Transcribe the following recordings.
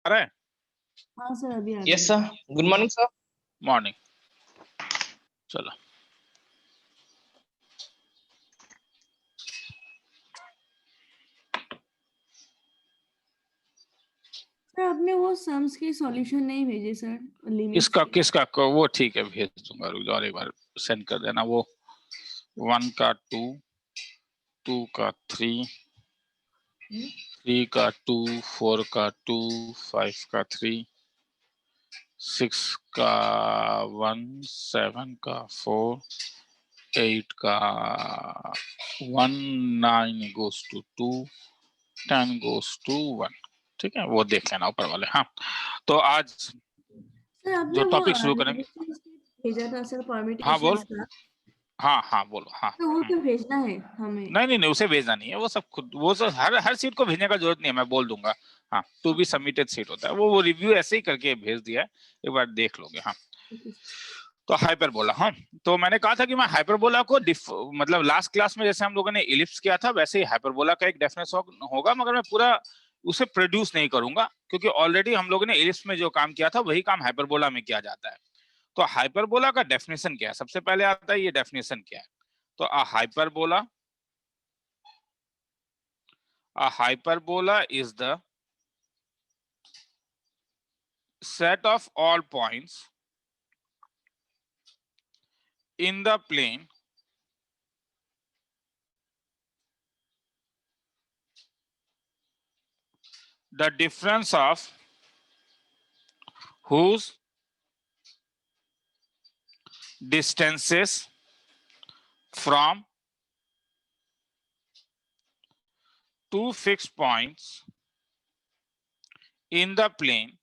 रहा है? हाँ सर, अभी आ yes sir, good morning sir. Morning. चलो सर, आपने वो सम्स के सॉल्यूशन नहीं भेजे सर, लिमिट्स इसका के। किसका को वो ठीक है, भेज दूंगा, रुक जाओ, एक बार सेंड कर देना। वो 1 का 2, 2 का 3, 3 का 2, 4 का 2, 5 का 3, 6 का 1, 7 का 4, 8 का 1, 9 goes to 2, 10 goes to 1। ठीक है, वो देख लेना ऊपर वाले। हाँ, तो आज सर आपने जो वो टॉपिक शुरू करेंगे। भेजा था सर, हाँ परम्यूटेशंस बोल। का, हाँ बोलो। हाँ तो वो तो भेजना है हमें। नहीं, उसे भेजना नहीं है, वो सब खुद, वो सब हर सीट को भेजने का जरूरत नहीं है, मैं बोल दूंगा। हाँ, टू बी सबमिटेड सीट होता है वो रिव्यू ऐसे ही करके भेज दिया है, एक बार देख लोगे। हाँ, तो हाइपरबोला। हाँ, तो मैंने कहा था कि मैं हाइपरबोला को मतलब लास्ट क्लास में जैसे हम लोगों ने इलिप्स किया था वैसे ही हाइपरबोला का एक डेफिनेशन होगा, मगर मैं पूरा उसे प्रोड्यूस नहीं करूंगा, क्योंकि ऑलरेडी हम लोगों ने इलिप्स में जो काम किया था वही काम हाइपरबोला में किया जाता है। तो हाइपरबोला का डेफिनेशन क्या है, सबसे पहले आता है ये डेफिनेशन क्या है। तो a hyperbola is the set of all points in the plane the difference of whose distances from two fixed points in the plane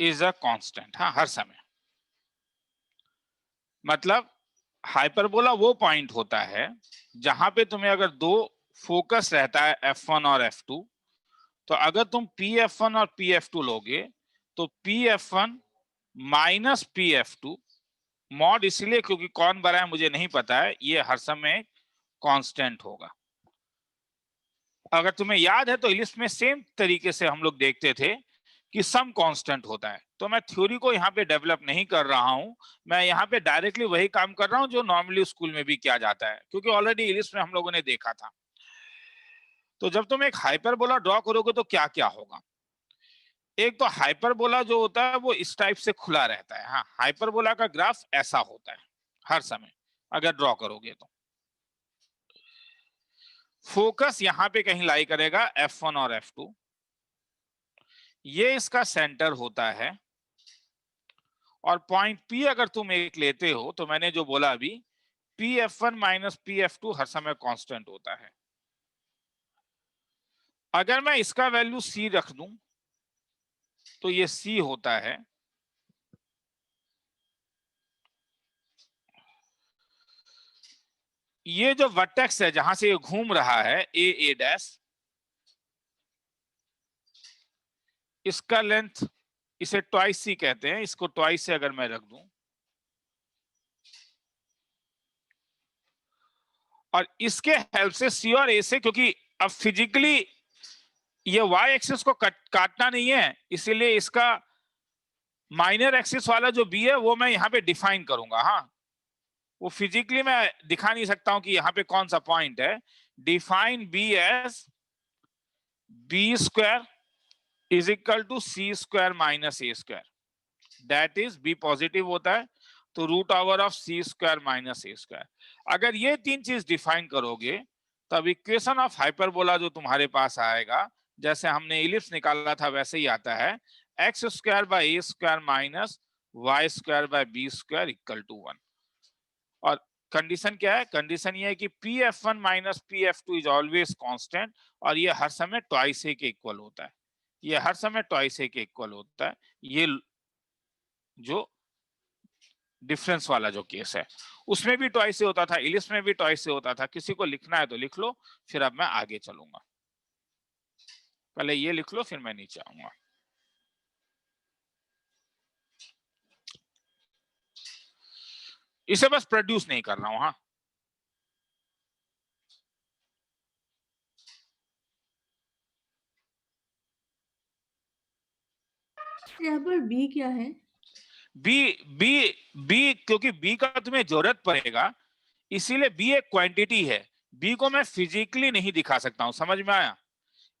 is a constant। हाँ, हर समय, मतलब हाइपरबोला वो पॉइंट होता है जहां पे तुम्हें अगर दो फोकस रहता है F1 और F2, तो अगर तुम PF1 और PF2 लोगे तो PF1 माइनस PF2 मॉड, इसलिए क्योंकि कौन बना है मुझे नहीं पता है, ये हर समय कांस्टेंट होगा। अगर तुम्हें याद है तो इलिप्स में सेम तरीके से हम लोग देखते थे कि सम कांस्टेंट होता है, तो मैं थ्योरी को यहाँ पे डेवलप नहीं कर रहा हूं, मैं यहाँ पे डायरेक्टली वही काम कर रहा हूं जो नॉर्मली स्कूल में भी किया जाता है, क्योंकि ऑलरेडी इलिप्स में हम लोगों ने देखा था। तो जब तुम एक हाइपरबोला ड्रॉ करोगे तो क्या क्या होगा। एक तो हाइपरबोला जो होता है वो इस टाइप से खुला रहता है। हाँ, हाइपरबोला का ग्राफ ऐसा होता है हर समय अगर ड्रॉ करोगे तो। फोकस यहां पे कहीं लाई करेगा F1 और F2, ये इसका सेंटर होता है। और पॉइंट P अगर तुम एक लेते हो तो मैंने जो बोला अभी, PF1 माइनस PF2 हर समय कांस्टेंट होता है। अगर मैं इसका वैल्यू C रख दूं तो ये C होता है। ये जो वर्टेक्स है जहां से ये घूम रहा है A डैश, इसका लेंथ, इसे ट्वाइस C कहते हैं, इसको ट्वाइस से अगर मैं रख दूं और इसके हेल्प से C और A से, क्योंकि अब फिजिकली ये y एक्सिस को काटना नहीं है, इसीलिए इसका माइनर एक्सिस वाला जो B है वो मैं यहाँ पे डिफाइन करूंगा। हाँ, वो फिजिकली मैं दिखा नहीं सकता हूं कि यहाँ पे कौन सा पॉइंट है। Define B as B square is equal to C square minus A square, that is B positive होता है तो root over of C square minus A square. अगर ये तीन चीज डिफाइन करोगे तब इक्वेशन ऑफ हाइपरबोला जो तुम्हारे पास आएगा, जैसे हमने इलिप्स निकाला था वैसे ही आता है, x square by a square minus y square by b square equal to 1। और कंडीशन क्या है, कंडीशन ये है कि PF1 minus PF2 is always constant, और ये हर समय ट्वाइस ए के इक्वल होता है, ये हर समय ट्वाइस ए के इक्वल होता है। ये जो डिफरेंस वाला जो केस है उसमें भी ट्वाइस से होता था, इलिप्स में भी ट्वाइस से होता था। किसी को लिखना है तो लिख लो, फिर अब मैं आगे चलूंगा। पहले ये लिख लो फिर मैं नीचे आऊंगा। इसे बस प्रोड्यूस नहीं कर रहा हूं। हाँ, यहाँ पर बी क्या है? बी बी बी क्योंकि बी का तुम्हें जरूरत पड़ेगा, इसीलिए बी एक क्वांटिटी है। बी को मैं फिजिकली नहीं दिखा सकता हूं, समझ में आया?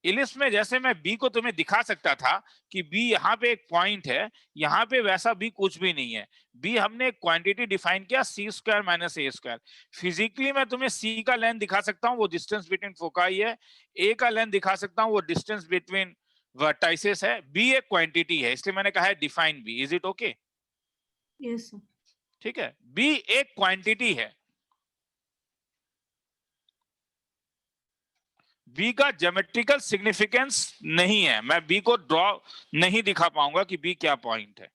इलिप्स में जैसे मैं बी को तुम्हें दिखा सकता था कि बी यहाँ पे एक पॉइंट है, यहाँ पे वैसा बी कुछ भी नहीं है। बी हमने एक क्वांटिटी डिफाइन किया, सी square minus a square. Physically मैं तुम्हें सी का लेंथ दिखा सकता हूँ, वो डिस्टेंस बिटवीन फोकाई है। ए का लेंथ दिखा सकता हूँ, वो डिस्टेंस बिटवीन वर्टाइसेस है। बी एक क्वांटिटी है, इसलिए मैंने कहा है define b. Is it okay? Yes sir. ठीक है, बी एक क्वांटिटी है। बी का ज्योमेट्रिकल सिग्निफिकेंस नहीं है, मैं बी को ड्रॉ नहीं दिखा पाऊंगा कि बी क्या पॉइंट है।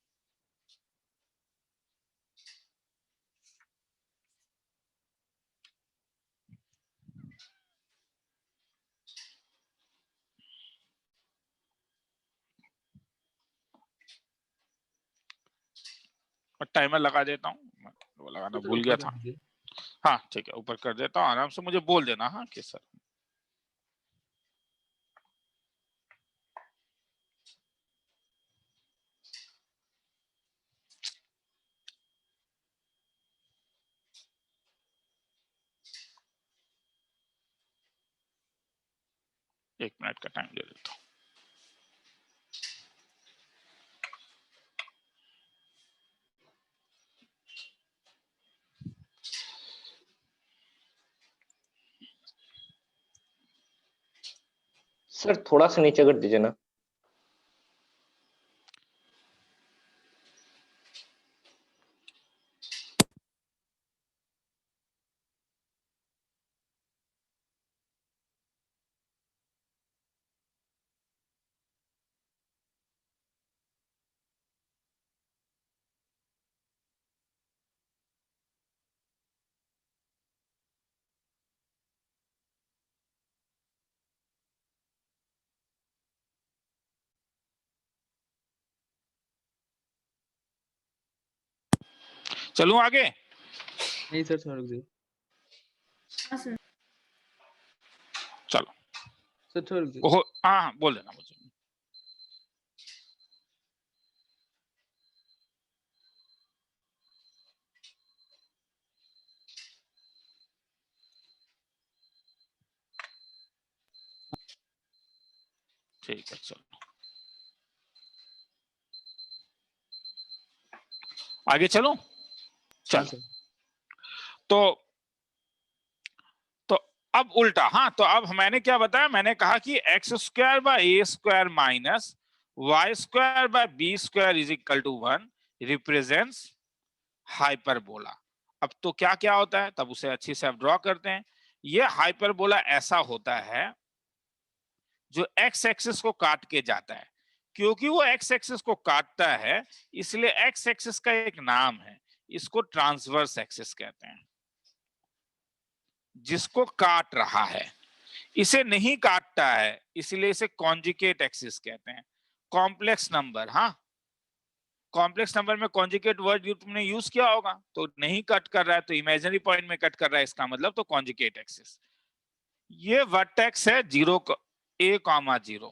और टाइमर लगा देता हूँ, वो लगाना भूल गया था। हाँ ठीक है, ऊपर कर देता हूँ, आराम से मुझे बोल देना। हाँ कि सर एक मिनट का टाइम दे देता हूँ। सर थोड़ा सा नीचे कर दीजिए ना। चलूं आगे? नहीं सर, थोड़ा रुक जाइए। हाँ सर। चलो सर थोड़ा रुक जाइए। हाँ हाँ बोल देना मुझे। ठीक है चलो आगे चलो। हाँ चलो सर। तो अब उल्टा। हाँ तो अब मैंने क्या बताया, मैंने कहा कि x square by a square minus y square by b square is equal to 1 represents hyperbola. अब तो क्या क्या होता है, तब उसे अच्छी से आप ड्रॉ करते हैं। ये हाइपरबोला ऐसा होता है जो एक्स एक्सिस को काट के जाता है। क्योंकि वो एक्स एक्सिस को काटता है, इसलिए एक्स एक्सिस का एक नाम है, इसको ट्रांसवर्स एक्सिस कहते हैं। जिसको काट रहा है, इसे नहीं काटता है, इसलिए इसे कॉन्जुगेट एक्सिस कहते हैं। कॉम्प्लेक्स नंबर, हाँ कॉम्प्लेक्स नंबर में कॉन्जुगेट वर्ड तुमने यूज किया होगा, तो नहीं कट कर रहा है तो इमेजिनरी पॉइंट में कट कर रहा है, इसका मतलब तो कॉन्जुगेट एक्सिस। ये वर्टेक्स है 0 a,0,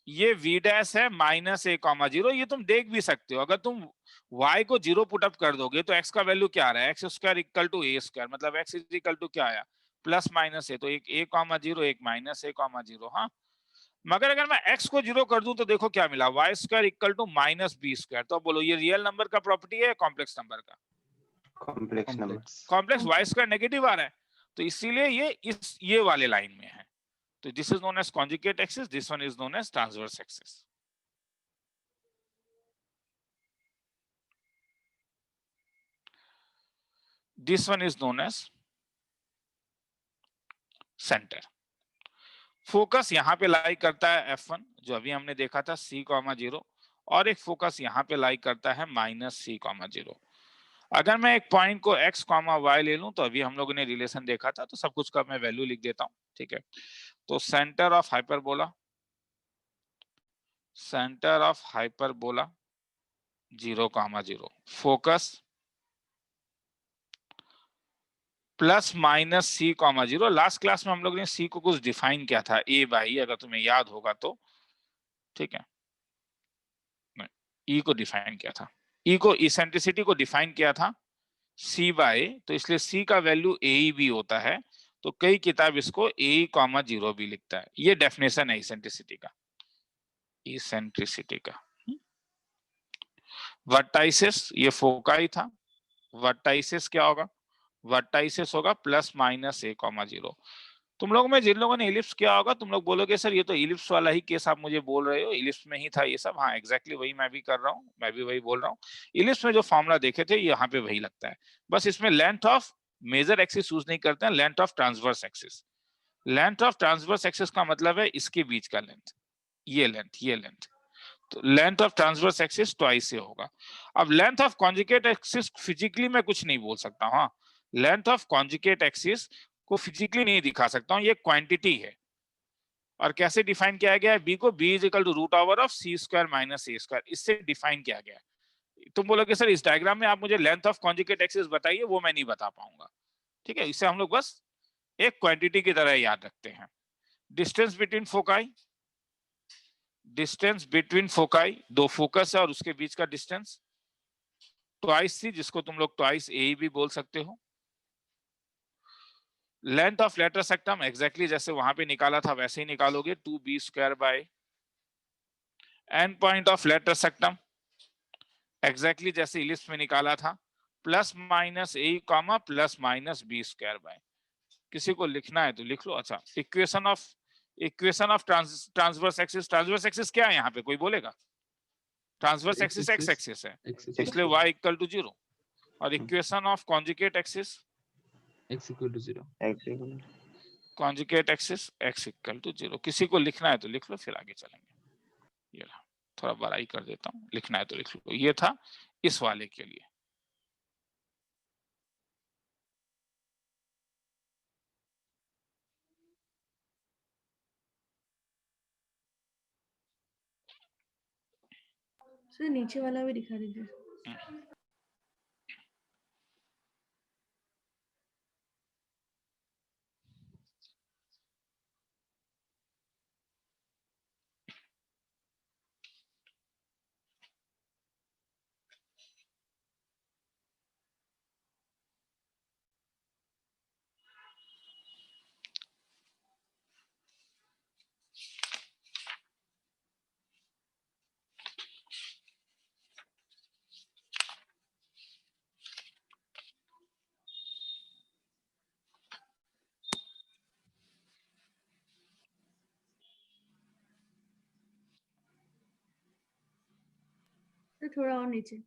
ये वी डैश है -a,0। ये तुम देख भी सकते हो, अगर तुम y को 0 पुट अप कर दोगे तो x का वैल्यू क्या आ रहा है, x square equal to A square, मतलब x इज इक्वल टू क्या आया, प्लस माइनस ए, तो एक a,0 एक -a,0। हाँ मगर अगर मैं x को 0 कर दूं तो देखो क्या मिला, y square equal to -b square. तो बोलो ये रियल नंबर का प्रॉपर्टी है या कॉम्प्लेक्स नंबर का? Complex number. Complex y square negative आ रहा है, तो इसीलिए ये वाले लाइन में है। तो this is known as conjugate axis, this one is known as transverse axis. This one is known as centre. Focus यहाँ पे लाई करता है F1, जो अभी हमने देखा था C,0, और एक फोकस यहाँ पे लाई करता है -C,0। अगर मैं एक पॉइंट को x, y ले लूं, तो अभी हम लोगों ने रिलेशन देखा था, तो सब कुछ का मैं वैल्यू लिख देता हूं। ठीक है, तो centre of hyperbola 0,0, focus +-C,0। Last class में हम लोग ने C को कुछ डिफाइन किया था A/E, अगर तुम्हें याद होगा तो। ठीक है, ई को डिफाइन किया था, ई को इसेंट्रिसिटी को डिफाइन किया था सी बाय, तो इसलिए सी का वैल्यू ए भी होता है, तो कई किताब इसको ए कॉमा 0 भी लिखता है। ये डेफिनेशन है इसेंट्रिसिटी का, इसेंट्रिसिटी का। वर्टाइसिस ये फोकाई था, वर्टाइसिस क्या होगा, वर्टाइसिस होगा प्लस माइनस ए कॉमा 0। तुम लोगों में जिन लोगों ने इलिप्स किया होगा तुम लोग बोलोगे सर ये तो इलिप्स वाला ही केस आप मुझे बोल रहे हो, इलिप्स में ही था ये सब। हाँ एग्जैक्टली वही मैं भी कर रहा हूँ, मैं भी वही बोल रहा हूँ। इलिप्स में जो फॉर्मूला देखे थे यहाँ पे वही लगता है, बस इसमें length of major axis use नहीं करते हैं, length of transverse axis. Length of transverse axis का मतलब है इसके बीच का लेंथ, ये लेंथ, तो length of transverse axis twice से होगा। अब length of conjugate axis physically मैं कुछ नहीं बोल सकता हूँ, लेंथ ऑफ कॉन्जुगेट एक्सिस को फिजिकली नहीं दिखा सकता हूँ, ये क्वांटिटी है। और कैसे डिफाइन किया गया है बी को, b is equal to root over of c square minus a square, इससे डिफाइन किया गया है। तुम बोलोगे सर इस डायग्राम में आप मुझे लेंथ ऑफ कॉन्जुगेट एक्सिस बताइए, वो मैं नहीं बता पाऊंगा, ठीक है। इसे हम लोग बस एक क्वांटिटी की तरह याद रखते हैं। Distance between foci, distance between foci, दो फोकस है और उसके बीच का डिस्टेंस ट्वाइस सी, जिसको तुम लोग ट्वाइस ए भी बोल सकते हो। Length of latus rectum exactly जैसे वहां पे निकाला था वैसे ही निकालोगे, 2b square by end point of latus rectum exactly जैसे इलिप्स में निकाला था, plus minus a comma plus minus b square by. किसी को लिखना है तो लिख लो। अच्छा, equation of transverse axis, transverse axis क्या है यहाँ पे कोई बोलेगा? ट्रांसवर्स एक्सिस एक्स एक्सिस है, इसलिए y इक्वल टू 0, और equation of conjugate axis x equal to 0. Conjugate axis x equal to 0। किसी को लिखना है तो लिख लो, फिर आगे चलेंगे। ये थोड़ा बड़ाई कर देता हूँ, लिखना है तो लिख लो। ये था इस वाले के लिए। सर नीचे वाला भी दिखा दीजिए। सर थोड़ा और नीचे।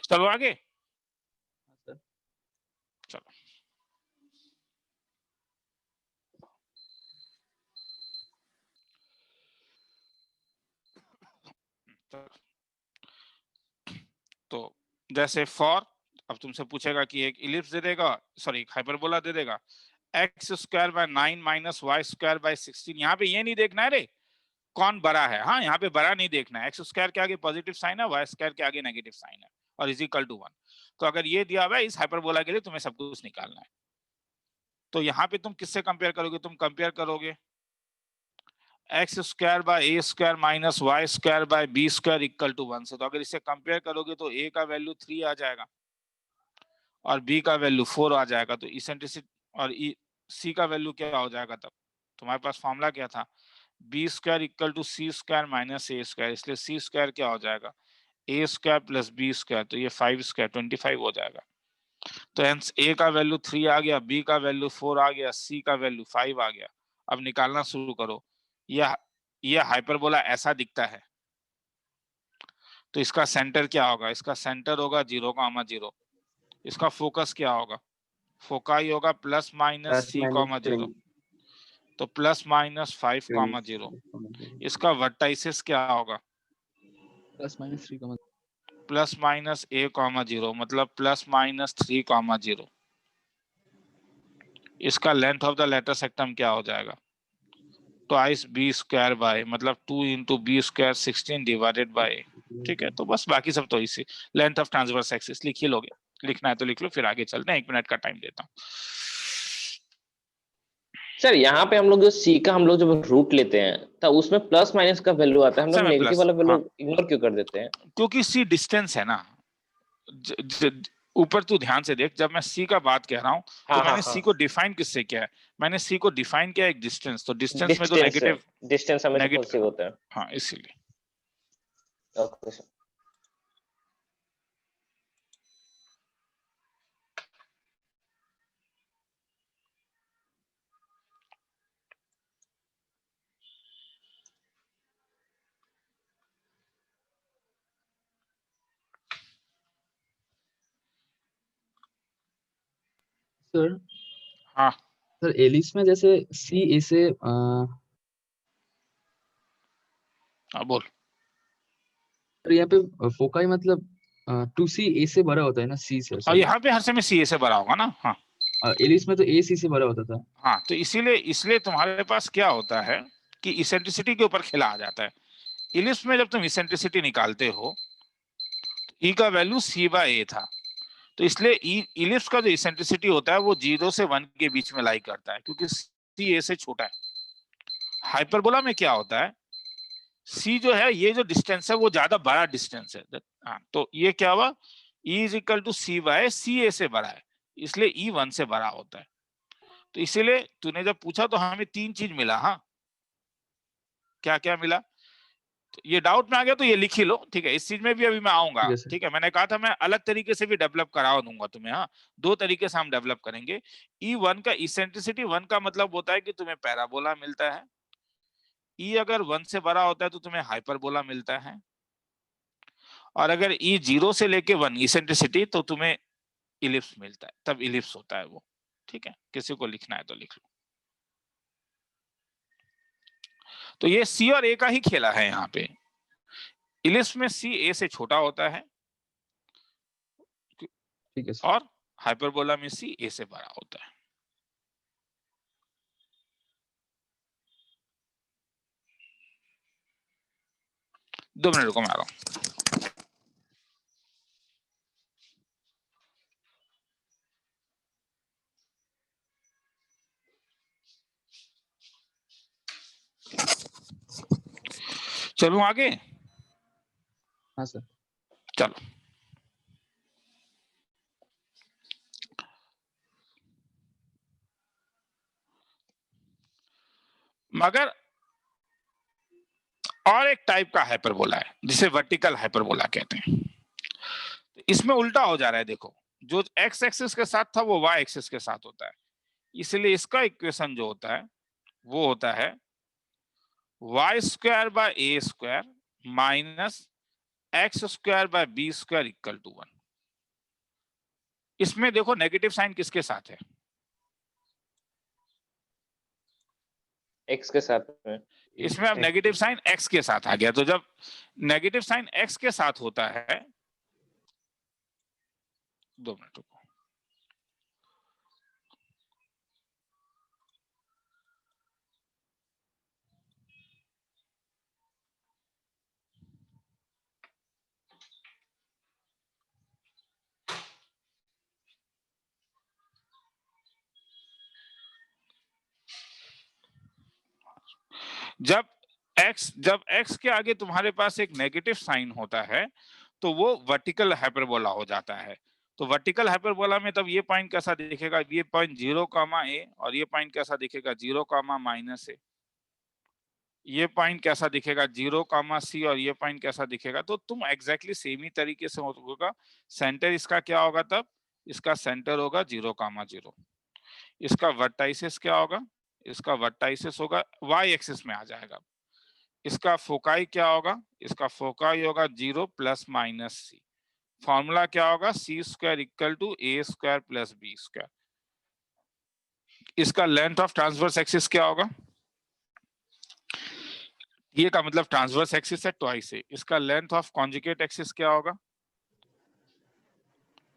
चलो आगे, सर चलो। तो जैसे फॉर, अब तुमसे पूछेगा कि एक इलिप्स दे देगा, सॉरी हाइपरबोला दे देगा, x square by 9 minus y square by 16। यहाँ पे ये नहीं देखना है रे कौन बड़ा है, हाँ यहाँ पे बड़ा नहीं देखना है, एक्स स्क्वायर के आगे पॉजिटिव साइन है, वाई स्क्वायर के आगे नेगेटिव साइन है, और इज इक्वल टू 1। तो अगर ये दिया हुआ है इस हाइपरबोला के लिए तुम्हें सब कुछ निकालना है। तो यहाँ पे तुम किससे कंपेयर करोगे? तुम कंपेयर करोगे x square by a square minus y square by b square equal to 1 से। तो अगर इसे कंपेयर करोगे तो ए का वैल्यू 3 आ जाएगा और बी का वैल्यू 4 आ जाएगा। तो इसेंट्रिसिटी और सी का वैल्यू क्या हो जाएगा? तब तुम्हारे पास फॉर्मूला क्या था? B square equal to c square minus a square, इसलिए सी स्क्वायर क्या हो जाएगा? A square plus B square, तो ये 5 स्क्वायर 25 हो जाएगा। तो हेंस ए का वैल्यू 3 आ गया, बी का वैल्यू 4 आ गया, सी का वैल्यू 5 आ गया। अब निकालना शुरू करो। यह ये हाइपरबोला ऐसा दिखता है, तो इसका सेंटर क्या होगा? इसका सेंटर होगा 0,0। इसका फोकस क्या होगा? फोकाई होगा plus minus plus C, minus 3 0, तो प्लस माइनस 5,0। इसका वर्टाइसिस क्या होगा? Plus minus 3, plus minus A, 0, मतलब प्लस माइनस 3,0। इसका लेंथ ऑफ द लेटर सेक्टम क्या हो जाएगा? ट्वाइस B स्क्वायर बाय, मतलब 2 into B square 16 divided by A। ठीक है, तो बस बाकी सब तो इसी लेंथ ऑफ ट्रांसवर्स एक्सिस लिख ही लोगे, लिखना है तो लिख लो, फिर आगे चलते हैं, 1 मिनट का टाइम देता हूँ। सर यहाँ पे हम लोग जो सी का हम लोग जब रूट लेते हैं तब उसमें प्लस माइनस का वैल्यू आता है, हम लोग समय नेगेटिव प्लस, वाला वैल्यू हाँ, इग्नोर क्यों कर देते हैं? क्योंकि C डिस्टेंस है ना। ऊपर तू ध्यान से देख, जब मैं C का बात कह रहा हूँ तो हाँ हाँ मैंने हाँ, C को डिफाइन किससे किया है? मैंने C को डिफाइन किया एक डिस्टेंस, तो डिस्टेंस में तो डिस्टेंस नेगेटिव, डिस्टेंस हमेशा नेगेटिव, पॉजिटिव होता है। हाँ इसीलिए। Okay sir. सर। हाँ सर एलिस में जैसे सी ए से हाँ बोल। सर यहाँ पे फोकाई मतलब 2C ए से बड़ा होता है ना सी से, और सॉरी। यहाँ पे हर समय C A से भरा होगा ना। हाँ एलिस में तो ए सी से बड़ा होता था। हाँ, तो इसीलिए इसलिए तुम्हारे पास क्या होता है कि इसेंट्रिसिटी के ऊपर खेला आ जाता है। इलिप्स में जब तुम इसेंट्रिसिटी निकालते हो, E का वैल्यू C/A था, तो इसलिए इलिप्स का जो इसेंट्रिसिटी होता है वो 0 से 1 के बीच में लाई करता है, क्योंकि C A से छोटा है। हाइपरबोला में क्या होता है, C जो है, ये जो डिस्टेंस है वो ज्यादा बड़ा डिस्टेंस है। हाँ, तो ये क्या हुआ, E is equal to C/CA से बड़ा है, इसलिए E 1 से बड़ा होता है। तो इसीलिए तूने जब पूछा तो हमें 3 चीज मिला। हाँ, क्या क्या मिला? तो ये डाउट में आ गया तो ये लिख ही लो, ठीक है। इस चीज में भी अभी मैं आऊंगा, ठीक है सर। ठीक है। मैंने कहा था मैं अलग तरीके से भी डेवलप करा दूंगा तुम्हें। हाँ, 2 तरीके से हम डेवलप करेंगे। E1 का इसेंट्रिसिटी 1 का मतलब होता है कि तुम्हें पैराबोला मिलता है। E अगर 1 से बड़ा होता है तो तुम्हें हाइपरबोला मिलता है, और अगर E 0 से लेके 1 इसेंट्रिसिटी तो तुम्हें इलिप्स मिलता है, तब इलिप्स होता है वो। ठीक है, किसी को लिखना है तो लिख लो। तो ये C और A का ही खेला है यहाँ पे। इलिप्स में C A से छोटा होता है, ठीक है सर। और हाइपरबोला में C A से बड़ा होता है। दो मिनट को मैं आ रहा हूं। चलूं आगे? हाँ सर। चलो, मगर और एक टाइप का हाइपरबोला है जिसे वर्टिकल हाइपरबोला कहते हैं। इसमें उल्टा हो जा रहा है, देखो, जो एक्स एक्सिस के साथ था वो वाई एक्सिस के साथ होता है, इसलिए इसका इक्वेशन जो होता है वो होता है y square by a square minus x square by b square equal to 1। इसमें देखो नेगेटिव साइन किसके साथ है? एक्स के साथ में। इसमें अब नेगेटिव साइन एक्स के साथ आ गया, तो जब नेगेटिव साइन एक्स के साथ होता है, 2 मिनट रुको, जब x के आगे तुम्हारे पास एक नेगेटिव साइन होता है तो वो वर्टिकल हाइपरबोला हो जाता है। तो वर्टिकल हाइपरबोला में तब ये पॉइंट कैसा दिखेगा, ये पॉइंट 0,a, और ये पॉइंट कैसा दिखेगा 0,-a। ये पॉइंट कैसा दिखेगा 0,c, और ये पॉइंट कैसा दिखेगा, तो तुम एग्जैक्टली सेम ही तरीके से होगा। सेंटर इसका क्या होगा तब? इसका सेंटर होगा 0,0। इसका वर्टाइसिस क्या होगा? इसका वर्टाइसिस होगा y एक्सिस में आ जाएगा, इसका फोकाई क्या होगा, इसका फोकाई होगा 0 प्लस माइनस सी। फॉर्मूला क्या होगा, C square equal to A square plus B square. इसका लेंथ ऑफ ट्रांसवर्स एक्सिस क्या होगा, ये का मतलब ट्रांसवर्स एक्सिस है ट्वाइस है। इसका लेंथ ऑफ कॉन्जुगेट एक्सिस क्या होगा,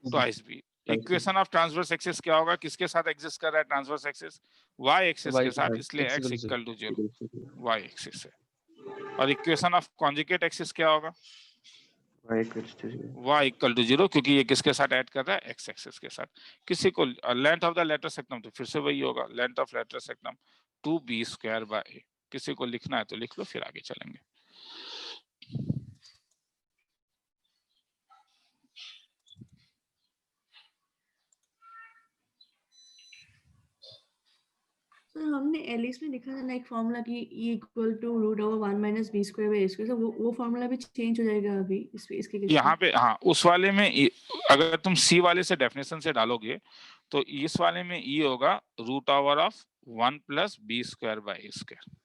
twice b. Equation of transverse axis क्या होगा, किसके साथ एग्जिस्ट कर रहा है ट्रांसवर्स एक्सिस, वाई एक्सिस के साथ, इसलिए x equal to 0 y axis है। और इक्वेशन ऑफ कॉन्जुगेट एक्सिस क्या होगा, y इक्वल टू 0, क्योंकि ये किसके साथ ऐड कर रहा है, x एक्सिस के साथ। किसी को लेंथ ऑफ द लेटर सेक्टम तो फिर से वही होगा, length of latus सेक्टम 2b square by a। किसी को लिखना है तो लिख लो, फिर आगे चलेंगे। सर हमने एलिस में लिखा था ना एक फॉर्मूला कि E equal to root over 1 minus b square by A square, वो फॉर्मूला भी चेंज हो जाएगा अभी इसके केस यहाँ में? पे हाँ, उस वाले में अगर तुम सी वाले से डेफिनेशन से डालोगे तो इस वाले में ई होगा root over of 1 plus B square by A square.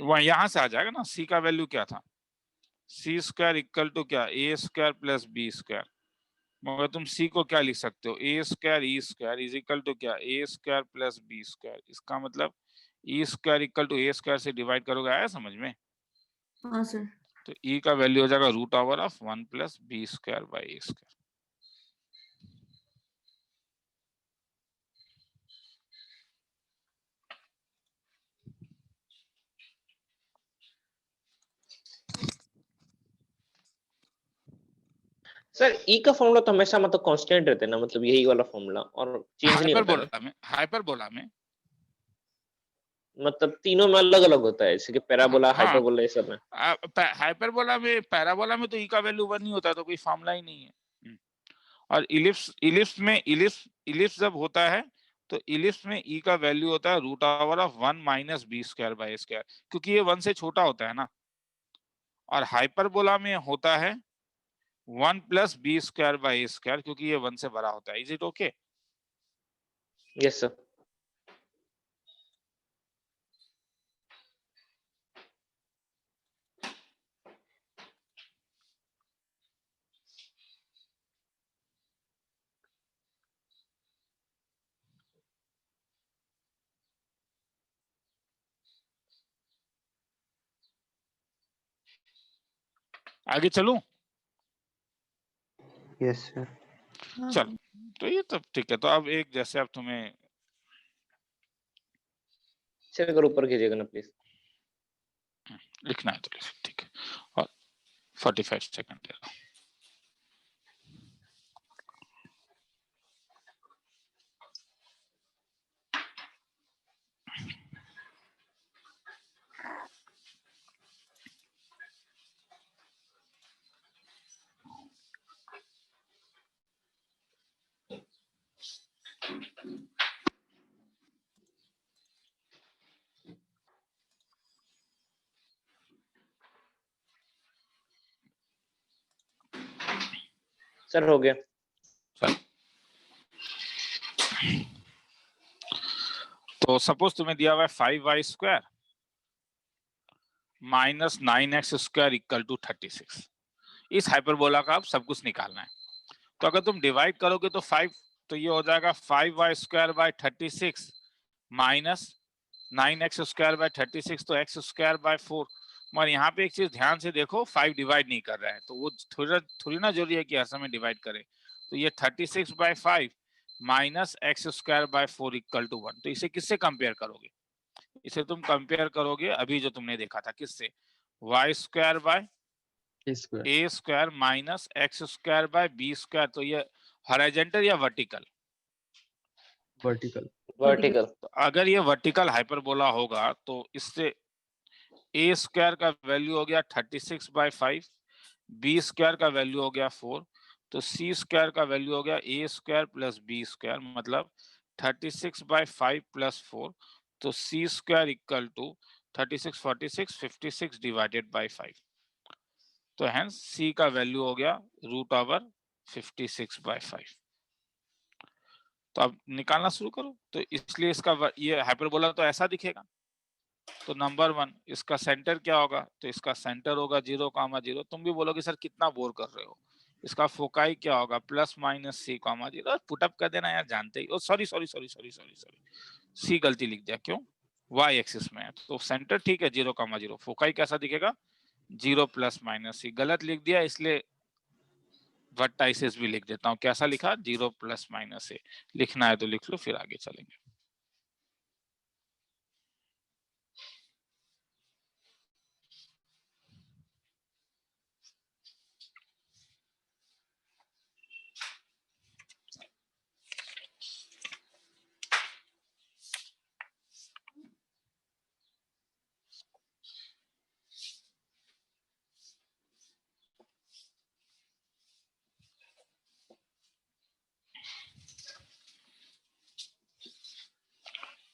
वह यहां से आ जाएगा ना, सी का वैल्यू क्या था, सी स्क्वायर इक्वल टू क्या, A square plus B square. मगर तुम सी को क्या लिख सकते हो, A square E square is equal to क्या, A square plus B square. इसका मतलब E square equal to A square से डिवाइड करोगे, आया समझ में। हाँ सर। तो ई का वैल्यू हो जाएगा root over of 1 plus B square by A square. Sir E का फॉर्मूला तो हमेशा मतलब कांस्टेंट रहता है ना, मतलब यही वाला फॉर्मूला और चेंज नहीं होता है। हाइपरबोला में मतलब तीनों में अलग अलग होता है, जैसे कि पैराबोला, हाँ, हाइपरबोला, ये सब में। हाइपरबोला में, पैराबोला में तो ई का वैल्यू 1 नहीं होता, तो कोई फॉर्मूला ही नहीं है। और इलिप्स जब होता है तो इलिप्स में ई का वैल्यू होता है root over of 1 minus b square by square, क्योंकि ये 1 से छोटा होता है ना। और हाइपरबोला में होता है 1 plus B square by square, क्योंकि ये 1 से बड़ा होता है। Is it okay? Yes sir. आगे चलूं? Yes sir. हाँ चल, तो ये तो ठीक है। तो अब एक जैसे अब तुम्हें चल कर ऊपर कीजिएगा ना प्लीज। लिखना है तो लिख, ठीक है। और 45 सेकंड दे रहा हूं। सर हो गया। चल, तो सपोज तुम्हें दिया हुआ है 5y square minus 9x square equal to 36। इस हाइपरबोला का अब सब कुछ निकालना है। तो अगर तुम डिवाइड करोगे तो 5, तो ये हो जाएगा 5y square by 36 minus 9x square by 36, तो x स्क्वायर बाय 4। मगर यहाँ पे एक चीज ध्यान से देखो, 5 डिवाइड नहीं कर रहा है, तो वो थोड़ी ना जरूरी है कि हर समय डिवाइड करे। तो ये 36 by 5 minus x square by 4 equal to 1। तो इसे किससे कंपेयर करोगे, इसे तुम कंपेयर करोगे अभी जो तुमने देखा था, किससे, y square by a square minus x square by b square. तो ये हॉरिजॉन्टल या वर्टिकल, वर्टिकल। वर्टिकल। तो अगर ये वर्टिकल हाइपरबोला होगा तो इससे ए स्क्वायर का वैल्यू हो गया 36 बाय 5, बी स्क्वायर का वैल्यू हो गया 4, तो सी स्क्वायर का वैल्यू हो गया A square plus B square, मतलब 36 बाय 5 प्लस 4। तो C square equal to 36 46 56 divided by 5। तो हेंस सी का वैल्यू हो गया रूट ओवर 56 बाय 5। तो अब निकालना शुरू करो। तो इसलिए इसका ये हाइपरबोला तो ऐसा दिखेगा। तो नंबर 1 इसका सेंटर क्या होगा, तो इसका सेंटर होगा 0,0। तुम भी बोलोगे सर कितना बोर कर रहे हो, इसका फोकाई क्या होगा +-c,0। पुटअप कर देना यार, जानते ही। Oh sorry sorry sorry sorry sorry sorry, C गलती लिख दिया, क्यों, y एक्सिस में है तो सेंटर ठीक है 0,0, फोकाई कैसा दिखेगा 0 ± c, गलत लिख दिया इसलिए वर्टाइसिस भी लिख देता हूँ, कैसा लिखा 0 ± a, लिखना है तो लिख लो, फिर आगे चलेंगे।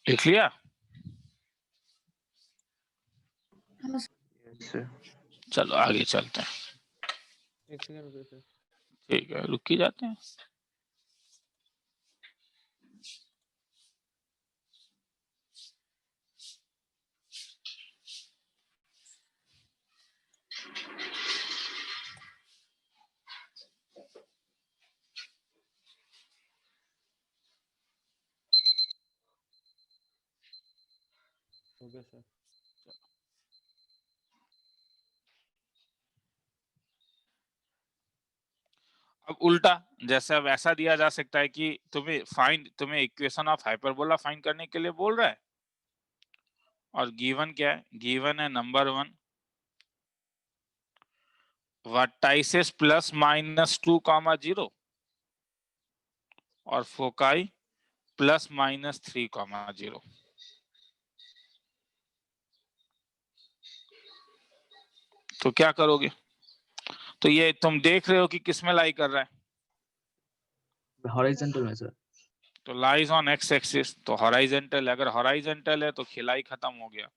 लिख लिया, हाँ सर। Yes sir. चलो आगे चलते हैं। एक सेकंड रुकिए सर। ठीक है, रुक ही जाते हैं। Okay sir. अब उल्टा, जैसे अब ऐसा दिया जा सकता है कि तुम्हें इक्वेशन ऑफ हाइपरबोला फाइंड करने के लिए बोल रहा है, और गिवन क्या है, गिवन है नंबर 1 वर्टाइसिस +-2,0 और फोकाई +-3,0। तो क्या करोगे, तो ये तुम देख रहे हो कि किस में लाई कर रहा है, हॉरिजॉन्टल में सर। तो लाइज ऑन एक्स एक्सिस, तो हॉराइजेंटल, अगर हॉराइजेंटल है तो खिलाई खत्म हो गया।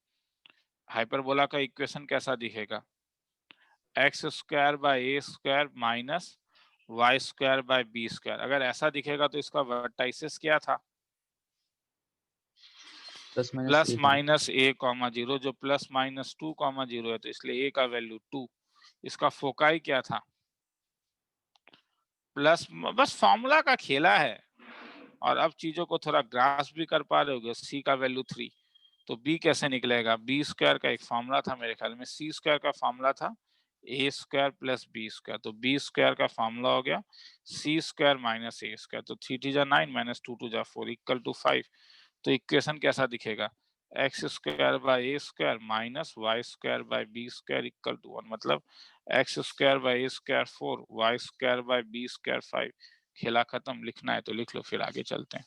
हाइपरबोला का इक्वेशन कैसा दिखेगा, x² / a² - y² / b²। अगर ऐसा दिखेगा तो इसका वर्टाइसिस क्या था +-a,0, जो +-2,0 है, तो इसलिए a का वैल्यू 2। इसका फोकाई क्या था प्लस, बस फॉर्मूला का खेला है, और अब चीजों को थोड़ा ग्रास भी कर पा रहे होगे। c का वैल्यू 3, तो b कैसे निकलेगा, b² का एक फॉर्मूला था मेरे ख्याल में, c² का फॉर्मूला था a² + b², तो b² का फॉर्मूला हो गया c² - a², तो 3 × 9 - 2 × 4 = 5। तो इक्वेशन कैसा दिखेगा, x² / a² - y² / b² = 1, मतलब x² / a² 4, y² / b² 5। खेला खत्म, लिखना है तो लिख लो, फिर आगे चलते हैं।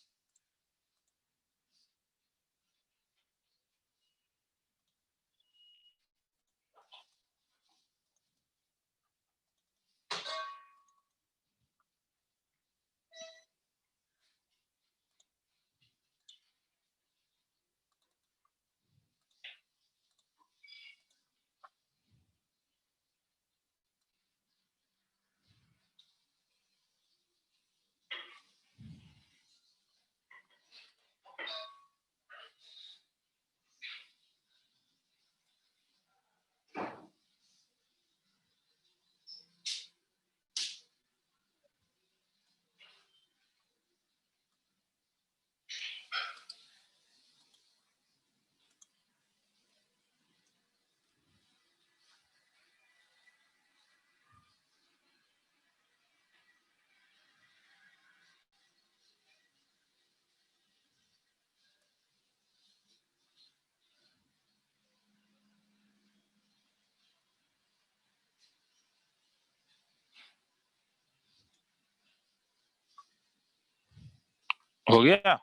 हो गया,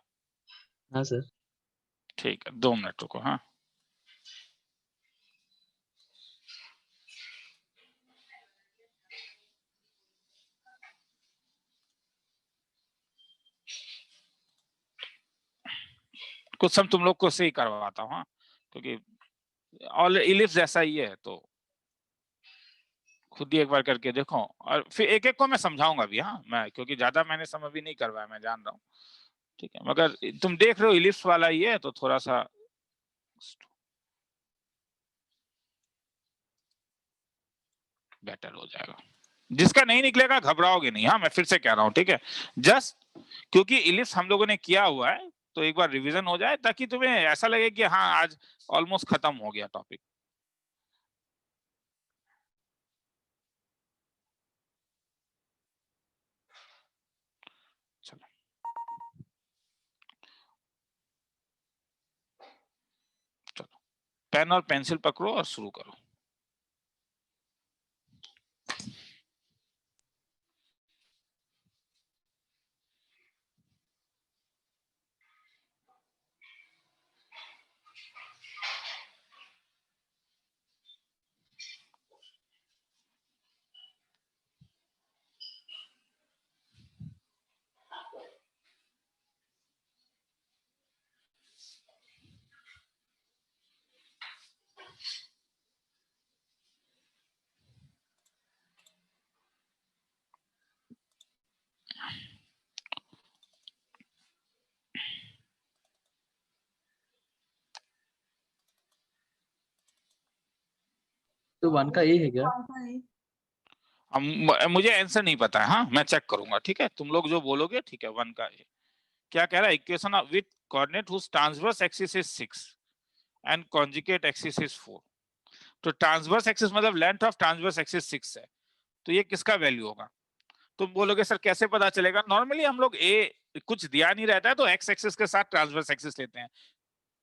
हाँ सर। ठीक है, 2 मिनट रुको। हाँ, कुछ सम तुम लोग को से ही करवाता हूँ, हाँ, क्योंकि ऑल इलिप्स जैसा ही है, तो खुद ही एक बार करके देखो, और फिर एक एक को मैं समझाऊंगा भी, हाँ, मैं, क्योंकि ज्यादा मैंने समय भी नहीं करवाया, मैं जान रहा हूँ, ठीक है, मगर तुम देख रहे हो इलिप्स वाला ही है, तो थोड़ा सा बेटर हो जाएगा। जिसका नहीं निकलेगा घबराओगे नहीं, हाँ मैं फिर से कह रहा हूं, ठीक है, जस्ट क्योंकि इलिप्स हम लोगों ने किया हुआ है तो एक बार रिवीजन हो जाए ताकि तुम्हें ऐसा लगे कि हाँ आज ऑलमोस्ट खत्म हो गया टॉपिक। चलो चलो पेन और पेंसिल पकड़ो और शुरू करो। तो 1 का ए है क्या? मुझे आंसर नहीं पता है, हाँ मैं चेक करूंगा, ठीक है, तुम लोग जो बोलोगे ठीक है। 1 का ए क्या कह रहा है, equation of with coordinate whose transverse axis is 6 and conjugate axis is 4। तो ट्रांसवर्स एक्सिस मतलब लेंथ ऑफ ट्रांसवर्स एक्सिस 6 है, तो ये किसका वैल्यू होगा? तुम बोलोगे सर कैसे पता चलेगा? नॉर्मली हम लोग ए कुछ दिया नहीं रहता है तो एक्स एक्सिस के साथ ट्रांसवर्स एक्सिस लेते हैं।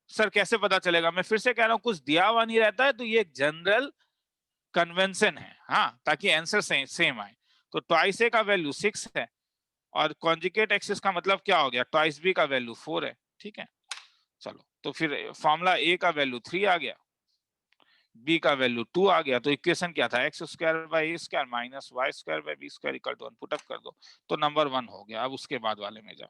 सर कैसे पता चलेगा? मैं फिर से कह रहा हूं, कुछ दिया हुआ नहीं रहता है तो ये एक जनरल कन्वेंशन है, हाँ, ताकि आंसर सेम आए। तो ट्वाइस ए का वैल्यू 6 है और कॉन्जुगेट एक्सिस का मतलब क्या हो गया, ट्वाइस बी का वैल्यू 4 है, ठीक है। चलो तो फिर फॉर्मूला ए का वैल्यू 3 आ गया, बी का वैल्यू 2 आ गया, तो इक्वेशन क्या था, x square by A square minus y square by b square equal to 1, put up कर दो तो नंबर 1 हो गया। अब उसके बाद वाले में जाओ।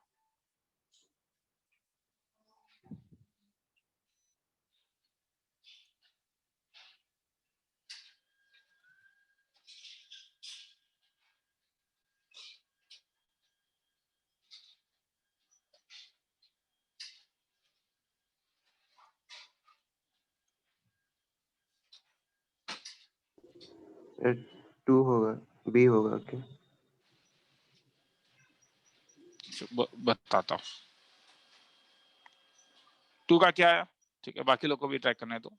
टू होगा, बी होगा क्या? बताता हूँ 2 का क्या है, ठीक है, बाकी लोग को भी ट्राई करने दो।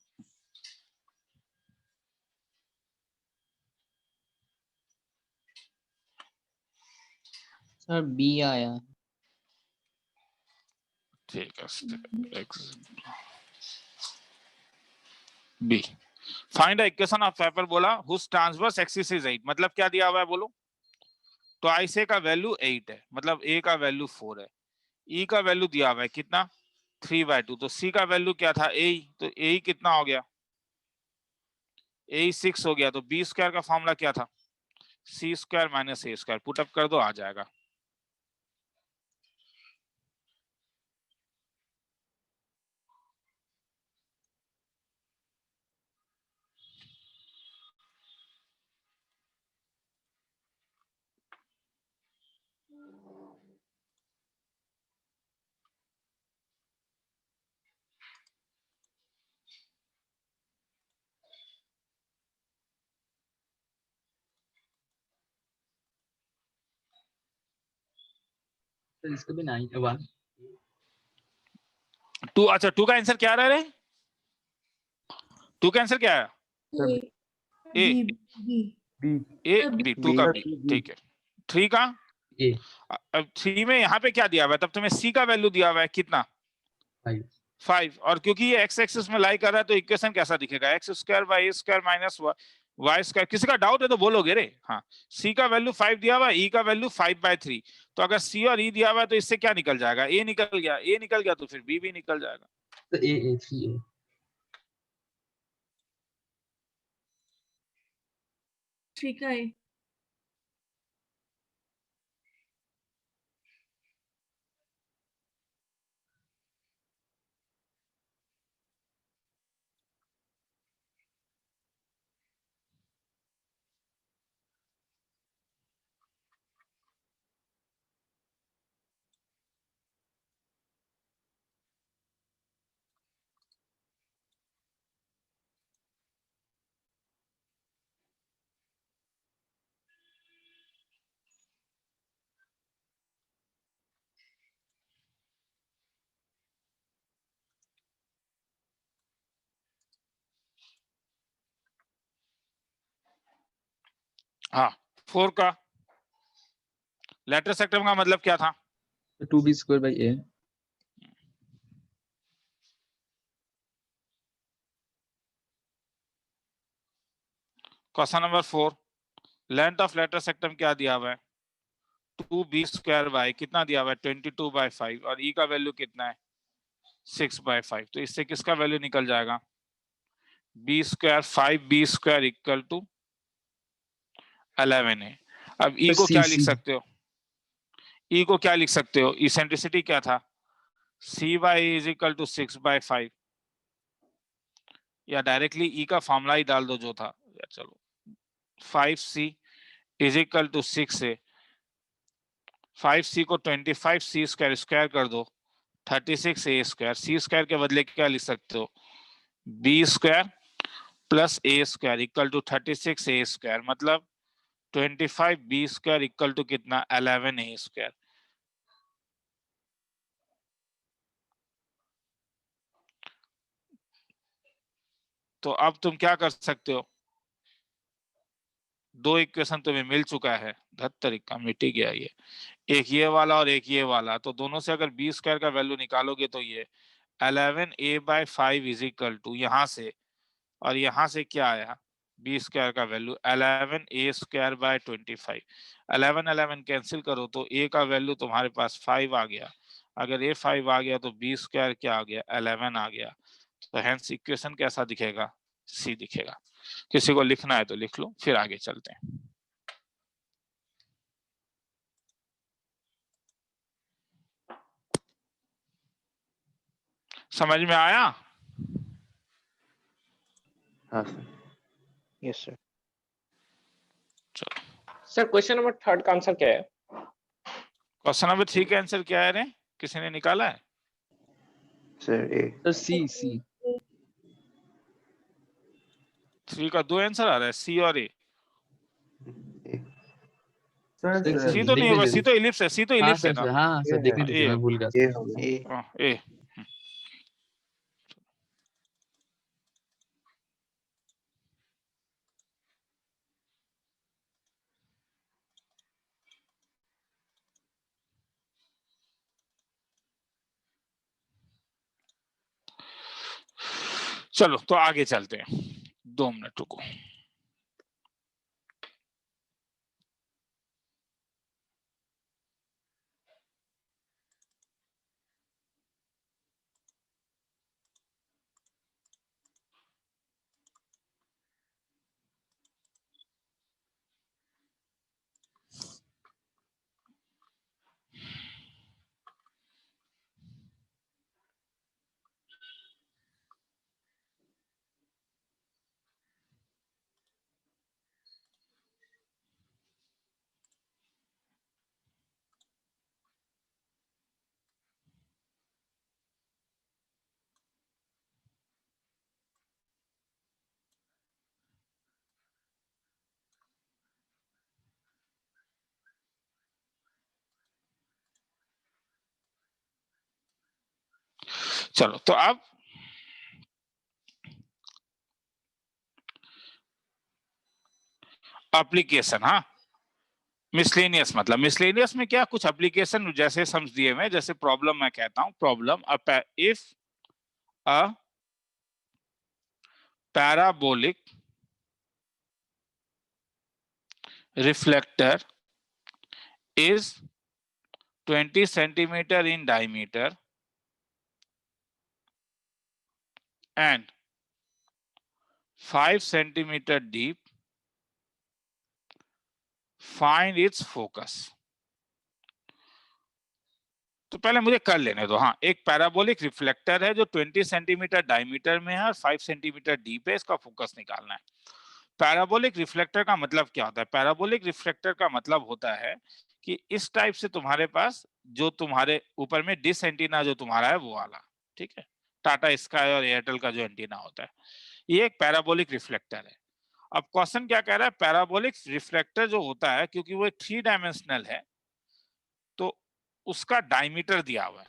सर बी आया। ठीक है, x b find the equation of hyperbola whose transverse axis is 8, मतलब क्या दिया हुआ है बोलो? तो आइस ए का वैल्यू 8 है, मतलब ए का वैल्यू 4 है, ई का वैल्यू दिया हुआ है कितना, 3/2, तो सी का वैल्यू क्या था, ए, तो ए कितना हो गया, ए 6 हो गया, तो बी स्क्वायर का फॉर्मूला क्या था, सी square minus a square, put up कर दो, आ जाएगा। तो इसका भी 9 1 2, अच्छा 2 का आंसर क्या आ रहा है रे? 2 का आंसर क्या है? ए बी ए बी, 2 का बी, ठीक है। 3 का, ए अब 3 में यहाँ पे क्या दिया हुआ है, तब तुम्हें सी का वैल्यू दिया हुआ है कितना, 5 5, और क्योंकि ये एक्स एक्सिस में लाई कर रहा है तो इक्वेशन कैसा दिखेगा, x square by A square minus y square. किसी का डाउट है तो बोलोगे रे, हाँ। सी का वैल्यू 5 दिया हुआ, ई का वैल्यू 5/3, तो अगर सी और ई दिया हुआ है तो इससे क्या निकल जाएगा, ए निकल गया, ए निकल गया तो फिर बी भी निकल जाएगा। तो ए 3 ए ठीक है। हाँ 4 का लेटर सेक्टर का मतलब क्या था? 2b square by a. Question number 4, length of latus सेक्टम क्या दिया हुआ है? 2b स्क्वायर बाय कितना दिया हुआ है? 22/5 और e का वैल्यू कितना है? 6/5। तो इससे किसका वैल्यू निकल जाएगा? b square 5b square equal to 11 है। अब e को C, क्या लिख C. सकते हो? e को क्या लिख सकते हो? इसेंट्रिसिटी क्या था? c by a is equal to 6/5 या डायरेक्टली e का फॉर्मूला ही डाल दो जो था। या चलो 5c इज इक्वल टू 6 है। 5c को 25c स्क्वायर स्क्वायर कर दो 36a स्क्वायर। c स्क्वायर के बदले क्या लिख सकते हो? b square plus a square equal to 36a square मतलब 25b स्क्वायर इक्वल टू कितना? 11a square. तो अब तुम क्या कर सकते हो? दो इक्वेशन तुम्हें मिल चुका है, तरीका मिट गया ये, एक ये वाला और एक ये वाला। तो दोनों से अगर b स्क्वायर का वैल्यू निकालोगे तो ये 11a/5 इज इक्वल टू यहाँ से और यहाँ से क्या आया? b स्क्वायर का value 11a square by 25। 11 cancel करो तो a का वैल्यू तुम्हारे पास 5 आ गया। अगर a 5 आ गया तो b स्क्वायर क्या आ गया? 11 आ गया। तो हेंस इक्वेशन कैसा दिखेगा? c दिखेगा। किसी को लिखना है तो लिख लो, फिर आगे चलते हैं। समझ में आया? हाँ सर। Yes sir. चलो सर क्वेश्चन नंबर 3 का आंसर क्या है? क्वेश्चन नंबर 3 का आंसर क्या है रे? किसी ने निकाला है? सर ए। Sir, C. 3 का 2 आंसर आ रहा है, सी और ए। सर Sir, सी तो नहीं देखने होगा, सी दीजिए। तो इलिप्स है, सी तो हाँ इलिप्स है सर, ना। हाँ सर, देखने दीजिए, मैं भूल गया। ए होगा। ए चलो तो आगे चलते हैं, 2 मिनट रुको। चलो तो अब एप्लीकेशन, हाँ मिसलेनियस मतलब मिसलेनियस में क्या कुछ एप्लीकेशन जैसे समझ दिए हुए, जैसे प्रॉब्लम मैं कहता हूं, problem if a parabolic reflector is 20 centimeter in diameter and 5 centimeter deep, find its focus। तो पहले मुझे कर लेने दो। हाँ, एक पैराबोलिक रिफ्लेक्टर है जो 20 सेंटीमीटर डायमीटर में है और 5 सेंटीमीटर डीप है, इसका फोकस निकालना है। पैराबोलिक रिफ्लेक्टर का मतलब क्या होता है? पैराबोलिक रिफ्लेक्टर का मतलब होता है कि इस टाइप से तुम्हारे पास जो तुम्हारे ऊपर में डिश एंटीना जो तुम्हारा है वो वाला, ठीक है, टाटा स्काई और एयरटेल का जो एंटीना होता है, ये एक पैराबोलिक रिफ्लेक्टर है। अब क्वेश्चन क्या कह रहा है? पैराबोलिक रिफ्लेक्टर जो होता है, क्योंकि वो एक 3 डायमेंशनल है तो उसका डायमीटर दिया हुआ है,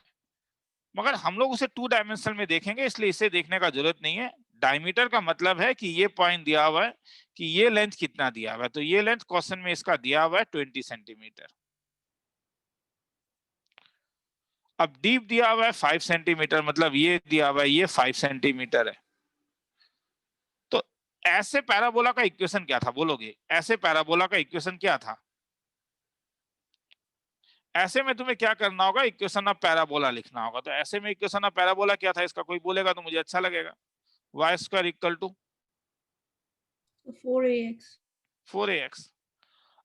मगर हम लोग उसे 2 डायमेंशनल में देखेंगे, इसलिए इसे देखने का जरूरत नहीं है, डायमीटर का मतलब है कि ये पॉइंट दिया हुआ है कि ये लेंथ कितना दिया हुआ है, तो ये लेंथ क्वेश्चन में इसका दिया हुआ है 20 सेंटीमीटर। अब डीप दिया हुआ है 5 सेंटीमीटर, मतलब ये दिया हुआ है ये 5 सेंटीमीटर है। तो ऐसे पैराबोला का इक्वेशन क्या था बोलोगे? ऐसे पैराबोला का इक्वेशन क्या था? ऐसे में तुम्हें क्या करना होगा, इक्वेशन ऑफ पैराबोला लिखना होगा। तो ऐसे में इक्वेशन ऑफ पैराबोला क्या था इसका, कोई बोलेगा तो मुझे अच्छा लगेगा। y square equal to 4ax। 4ax।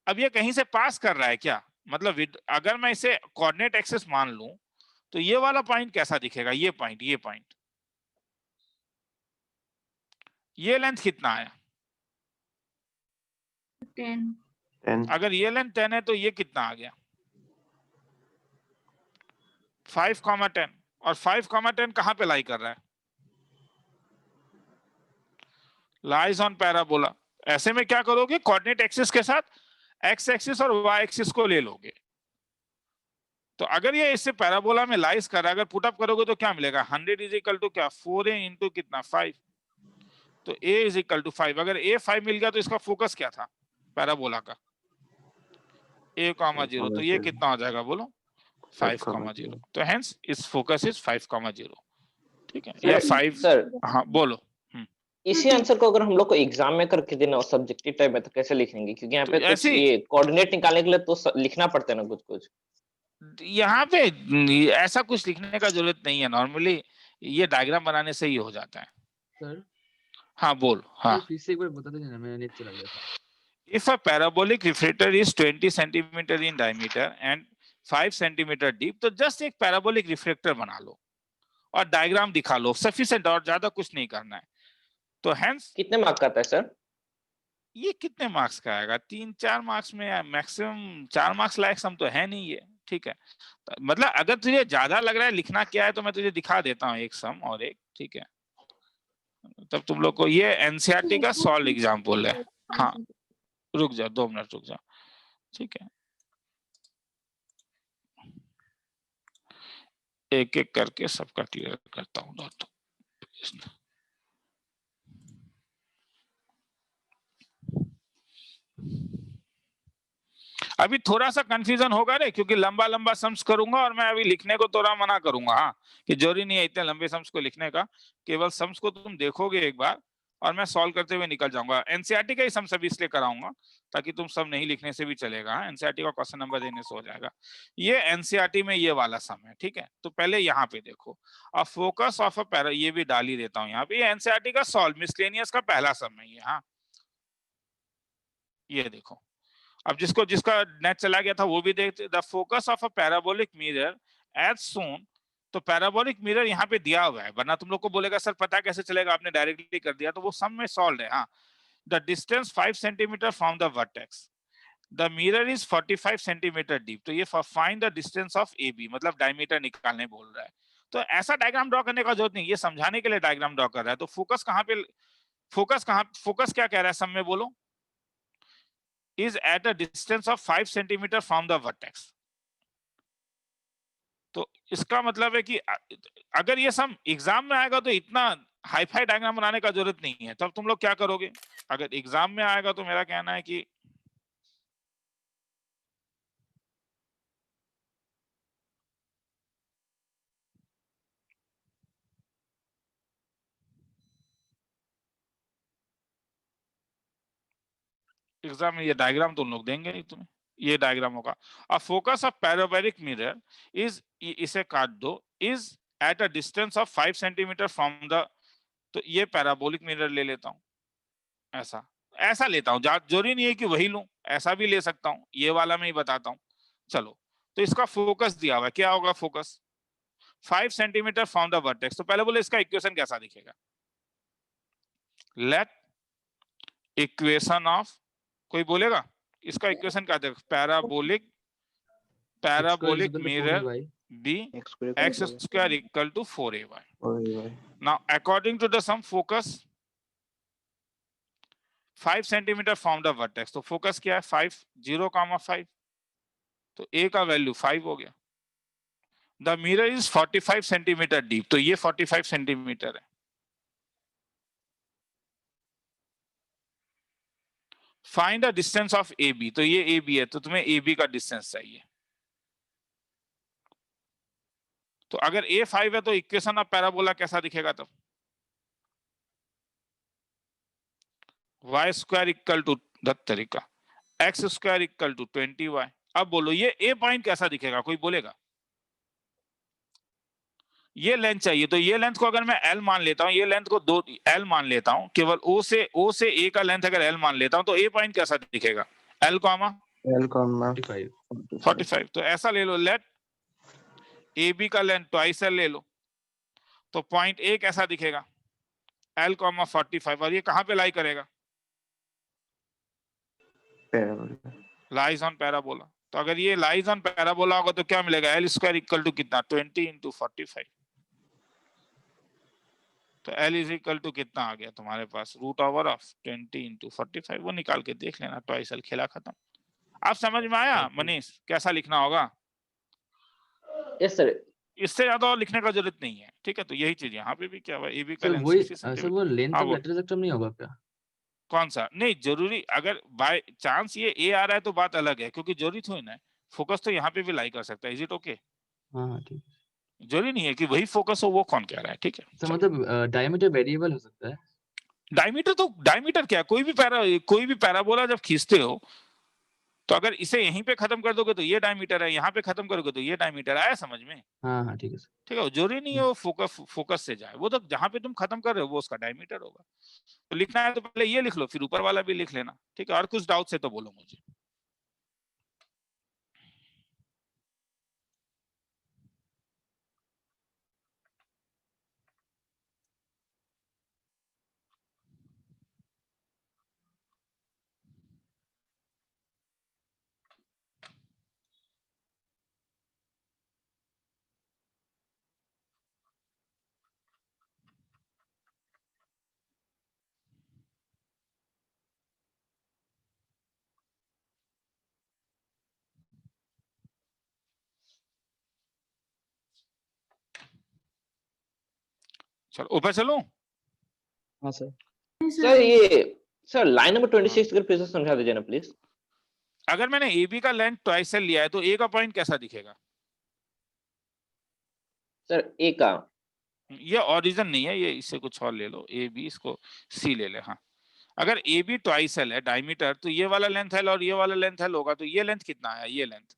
अब ये कहीं से पास कर रहा है क्या, मतलब अगर मैं इसे कोऑर्डिनेट एक्सिस मान लूं तो ये वाला पॉइंट कैसा दिखेगा, ये पॉइंट, ये पॉइंट, ये लेंथ कितना आया 10। 10 अगर ये लेंथ 10 है तो ये कितना आ गया 5,10। और 5,10 कहां पे लाई कर रहा है, लाइज ऑन पैराबोला। ऐसे में क्या करोगे, कोऑर्डिनेट एक्सिस के साथ एक्स एक्सिस और वाई एक्सिस को ले लोगे। तो अगर ये इससे पैराबोला में लाइज कर रहा है, अगर पुट अप करोगे तो क्या मिलेगा, 100 इज इक्वल टू क्या 4a इंटू कितना 5, तो a इज इक्वल टू 5। अगर a 5 मिल गया तो इसका फोकस क्या था पैराबोला का, a,0, तो ये कितना हो जाएगा बोलो 5,0। तो हेंस इस फोकस इज 5,0। ठीक है, या 5। सर हाँ बोलो। इसी आंसर को अगर हम लोग को एग्जाम में करके देना हो सब्जेक्टिव टाइप में तो कैसे लिखेंगे, क्योंकि यहाँ तो पे कुछ ऐसे ही- ये कोऑर्डिनेट निकालने के लिए तो लिखना पड़ता है ना कुछ कुछ। यहाँ पे ऐसा कुछ लिखने का जरूरत नहीं है, नॉर्मली ये डायग्राम बनाने से ही हो जाता है। सर हाँ बोल। हाँ, फिर से एक बार बता दीजिए ना, मेरा नेट चला गया था। if a parabolic refractor is 20 centimeter in diameter and 5 centimeter deep, तो जस्ट एक पैराबोलिक रिफ्लेक्टर बना लो और डायग्राम दिखा लो, सफिशिएंट, और ज्यादा कुछ नहीं करना है। तो हेंस कितने मार्क का आता है सर? ये कितने मार्क्स का आएगा, 3-4 मार्क्स में, मैक्सिमम 4 मार्क्स लायक सम तो है नहीं ये। ठीक है, तो मतलब अगर तुझे ज्यादा लग रहा है लिखना क्या है तो मैं तुझे दिखा देता हूँ एक सम और एक। ठीक है, तब तुम लोग को ये एनसीईआरटी का सॉल्व एग्जाम्पल है। हाँ रुक जाओ 2 मिनट रुक जाओ। ठीक है, एक एक करके सबका क्लियर करता हूँ दोस्तों। अभी थोड़ा सा कंफ्यूजन होगा रे, क्योंकि लंबा लंबा सम्स करूंगा और मैं अभी लिखने को थोड़ा मना करूंगा। हाँ, कि जरूरी नहीं है इतने लंबे सम्स को लिखने का, केवल सम्स को तुम देखोगे एक बार और मैं सॉल्व करते हुए निकल जाऊंगा। एनसीईआरटी का ही सम सभी इसलिए कराऊंगा ताकि तुम सब नहीं लिखने से भी चलेगा। एनसीईआरटी का क्वेश्चन नंबर देने से हो जाएगा। ये एनसीईआरटी में ये वाला सम है। ठीक है, तो पहले यहाँ पे देखो, a focus of a para, ये भी डाल ही देता हूँ यहाँ पे, एनसीईआरटी का सॉल्व मिसलेनियस का पहला सम है ये। हाँ ये देखो, अब जिसका नेट चला गया था वो भी देखते। The focus of a parabolic mirror as shown, तो पैराबोलिक मिरर यहाँ पे दिया हुआ है, वरना तुम लोग को बोलेगा सर पता कैसे चलेगा, आपने डायरेक्टली कर दिया, तो वो सम में सॉल्व है। हाँ, the distance 5 centimetre from the vertex, the mirror is 45 centimetre deep, तो ये find the distance of a b, मतलब डायमीटर निकालने बोल रहा है। तो ऐसा डायग्राम ड्रॉ करने का जरूरत नहीं, ये समझाने के लिए डायग्राम ड्रॉ कर रहा है। तो फोकस कहाँ पे, फोकस क्या कह रहा है सम में बोलो, is at a distance of 5 centimeter from the vertex। तो इसका मतलब है कि अगर ये सम एग्जाम में आएगा तो इतना हाई फाई डायग्राम बनाने का जरूरत नहीं है। तब तुम लोग क्या करोगे, अगर एग्जाम में आएगा तो मेरा कहना है कि एग्जाम में ये डायग्राम तुम लोग देंगे नहीं तुम्हें, ये डायग्राम होगा। A focus of parabolic mirror is, इसे काट दो, is at a distance of 5 centimetre from the, तो ये पैराबोलिक मिरर ले लेता हूँ, ऐसा लेता हूँ, जरूरी नहीं है कि वही लूं, ऐसा भी ले सकता हूँ, ये वाला मैं ही बताता हूँ। चलो, तो इसका फोकस दिया हुआ है, क्या होगा focus 5 centimetre from the vertex. तो पहले बोले इसका इक्वेशन कैसा दिखेगा, लेट इक्वेशन ऑफ, कोई बोलेगा इसका इक्वेशन क्या देगा, parabolic mirror be x square equal to 4ay। Now according to the sum, focus 5 centimetre from the vertex, तो फोकस क्या है 5, 0,5, तो a का वैल्यू 5 हो गया। The mirror is 45 centimetre deep, तो ये 45 सेंटीमीटर है। Find the distance of a b, तो ये ए बी है, तो तुम्हें ए बी का डिस्टेंस चाहिए। तो अगर ए 5 है तो इक्वेशन ऑफ पैराबोला कैसा दिखेगा तब? वाई स्क्वायर इक्वल टू तरीका x square equal to 20y। अब बोलो ये ए पॉइंट कैसा दिखेगा, कोई बोलेगा? ये लेंथ चाहिए, तो ये लेंथ को अगर मैं l मान लेता हूं, ये लेंथ को दो l मान लेता हूं, केवल o से a का लेंथ अगर l मान लेता हूं, तो ए पॉइंट कैसा दिखेगा? l comma L comma 45। तो ऐसा ले लो, लेट ए बी का लेंथ ट्वाइस l ले लो, तो पॉइंट a कैसा दिखेगा? l comma 45। और ये कहां पे लाई करेगा? parabola. Lies on parabola. तो अगर ये लाइज ऑन पैराबोला होगा तो क्या मिलेगा? एल स्क्वायर इक्वल टू कितना? 20 इंटू 45। तो एल इज इक्वल टू कितना आ गया तुम्हारे पास? Root over of 20 into 45। वो निकाल के देख लेना, ट्वाइस एल, खेला खत्म। आप समझ में आया मनीष कैसा लिखना होगा? Yes sir. इससे ज्यादा और लिखने का जरूरत नहीं है, ठीक है। तो यही चीज यहाँ पे भी क्या हुआ, ए बी का सर लेंथ वही 60 सर सेंटीमीटर। वो लेंथ हाँ, ऑफ वो लेटरल नहीं होगा क्या? कौन सा? नहीं जरूरी, अगर बाय चांस ये ए आ रहा है तो बात अलग है, क्योंकि जरूरी थोड़ी ना है, फोकस तो यहाँ पे भी लाई कर सकता है। Is it okay? हाँ हाँ ठीक है। जरूरी नहीं है कि वही फोकस हो, वो कौन कह रहा है, ठीक है। सर चलो। मतलब डायमीटर वेरिएबल हो सकता है? डायमीटर क्या, कोई भी पैराबोला जब खींचते हो तो अगर इसे यहीं पे खत्म कर दोगे तो ये डायमीटर है, यहाँ पे खत्म करोगे तो ये डायमीटर आया समझ में? हाँ हाँ ठीक है सर। ठीक है, जरूरी नहीं है वो फोकस से जाए, वो तो जहां पे तुम खत्म कर रहे हो वो उसका डायमीटर होगा। तो लिखना है तो पहले ये लिख लो, फिर ऊपर वाला भी लिख लेना, ठीक है। और कुछ डाउट है तो बोलो मुझे। चलो ऊपर चलो। हाँ सर। सर ये सर लाइन नंबर 26 अगर फिर से समझा दीजिए ना प्लीज। अगर मैंने ए बी का लेंथ ट्वाइस एल लिया है तो ए का पॉइंट कैसा दिखेगा? सर ए का ये ओरिजिन नहीं है, ये इससे कुछ और ले लो, ए बी, इसको सी ले ले। हाँ, अगर ए बी ट्वाइस एल है डायमीटर, तो ये वाला लेंथ एल और ये वाला लेंथ एल होगा, तो ये लेंथ कितना है? ये लेंथ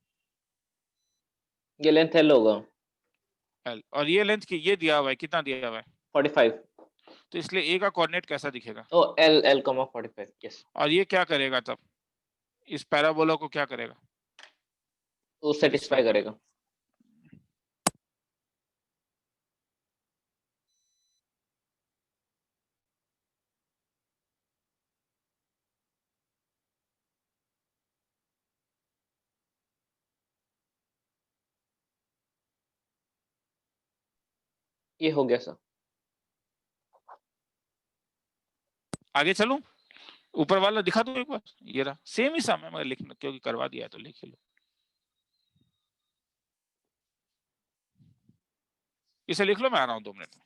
ये लेंथ एल होगा एल, और ये लेंथ की ये दिया हुआ है, कितना दिया हुआ है? 45। तो इसलिए ए का कोऑर्डिनेट कैसा दिखेगा? O L L comma 45। Yes. और ये क्या करेगा तब? इस पैराबोला को क्या करेगा? वो सेटिस्फाई करेगा। ये हो गया सर। आगे चलूं? ऊपर वाला दिखा दो एक बार, ये रहा, सेम ही सम है मगर लिखना, क्योंकि करवा दिया है तो लिख लो। इसे लिख लो, मैं आ रहा हूं 2 मिनट में।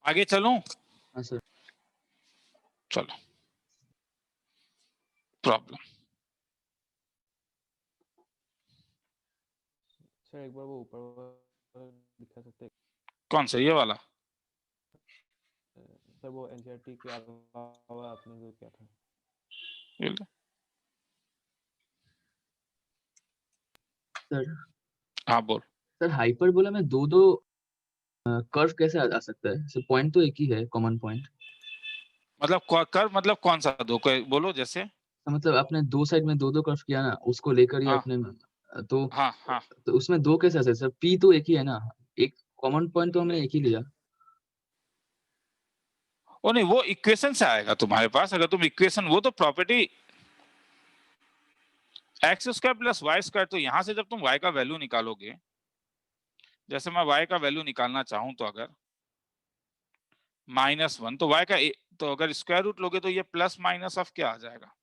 आगे चलूं? हाँ सर। चलो, प्रॉब्लम सर एक बार वो ऊपर वाला दिखा सकते हैं? कौन सा, ये वाला? सर वो एनसीईआरटी के अलावा आपने जो किया था। ये ले। सर हाँ बोल। सर हाइपरबोला में दो दो कर्व कैसे आ सकता है सर? पॉइंट तो एक ही है, कॉमन पॉइंट। मतलब कर मतलब कौन सा दो, कोई बोलो जैसे। मतलब आपने दो साइड में दो दो कर्व किया ना, उसको लेकर ही हाँ आपने तो हाँ हाँ, तो उसमें दो कैसे आ सकते सर? पी तो एक ही है ना, एक कॉमन पॉइंट तो हमने एक ही लिया। वो नहीं, वो इक्वेशन से आएगा तुम्हारे पास। अगर तुम इक्वेशन, वो तो property x square plus y square, तो यहां से जब तुम y का वैल्यू निकालोगे, जैसे मैं y का वैल्यू निकालना चाहूं तो अगर -1, तो y का तो अगर स्क्वायर रूट लोगे तो ये प्लस माइनस ऑफ क्या आ जाएगा?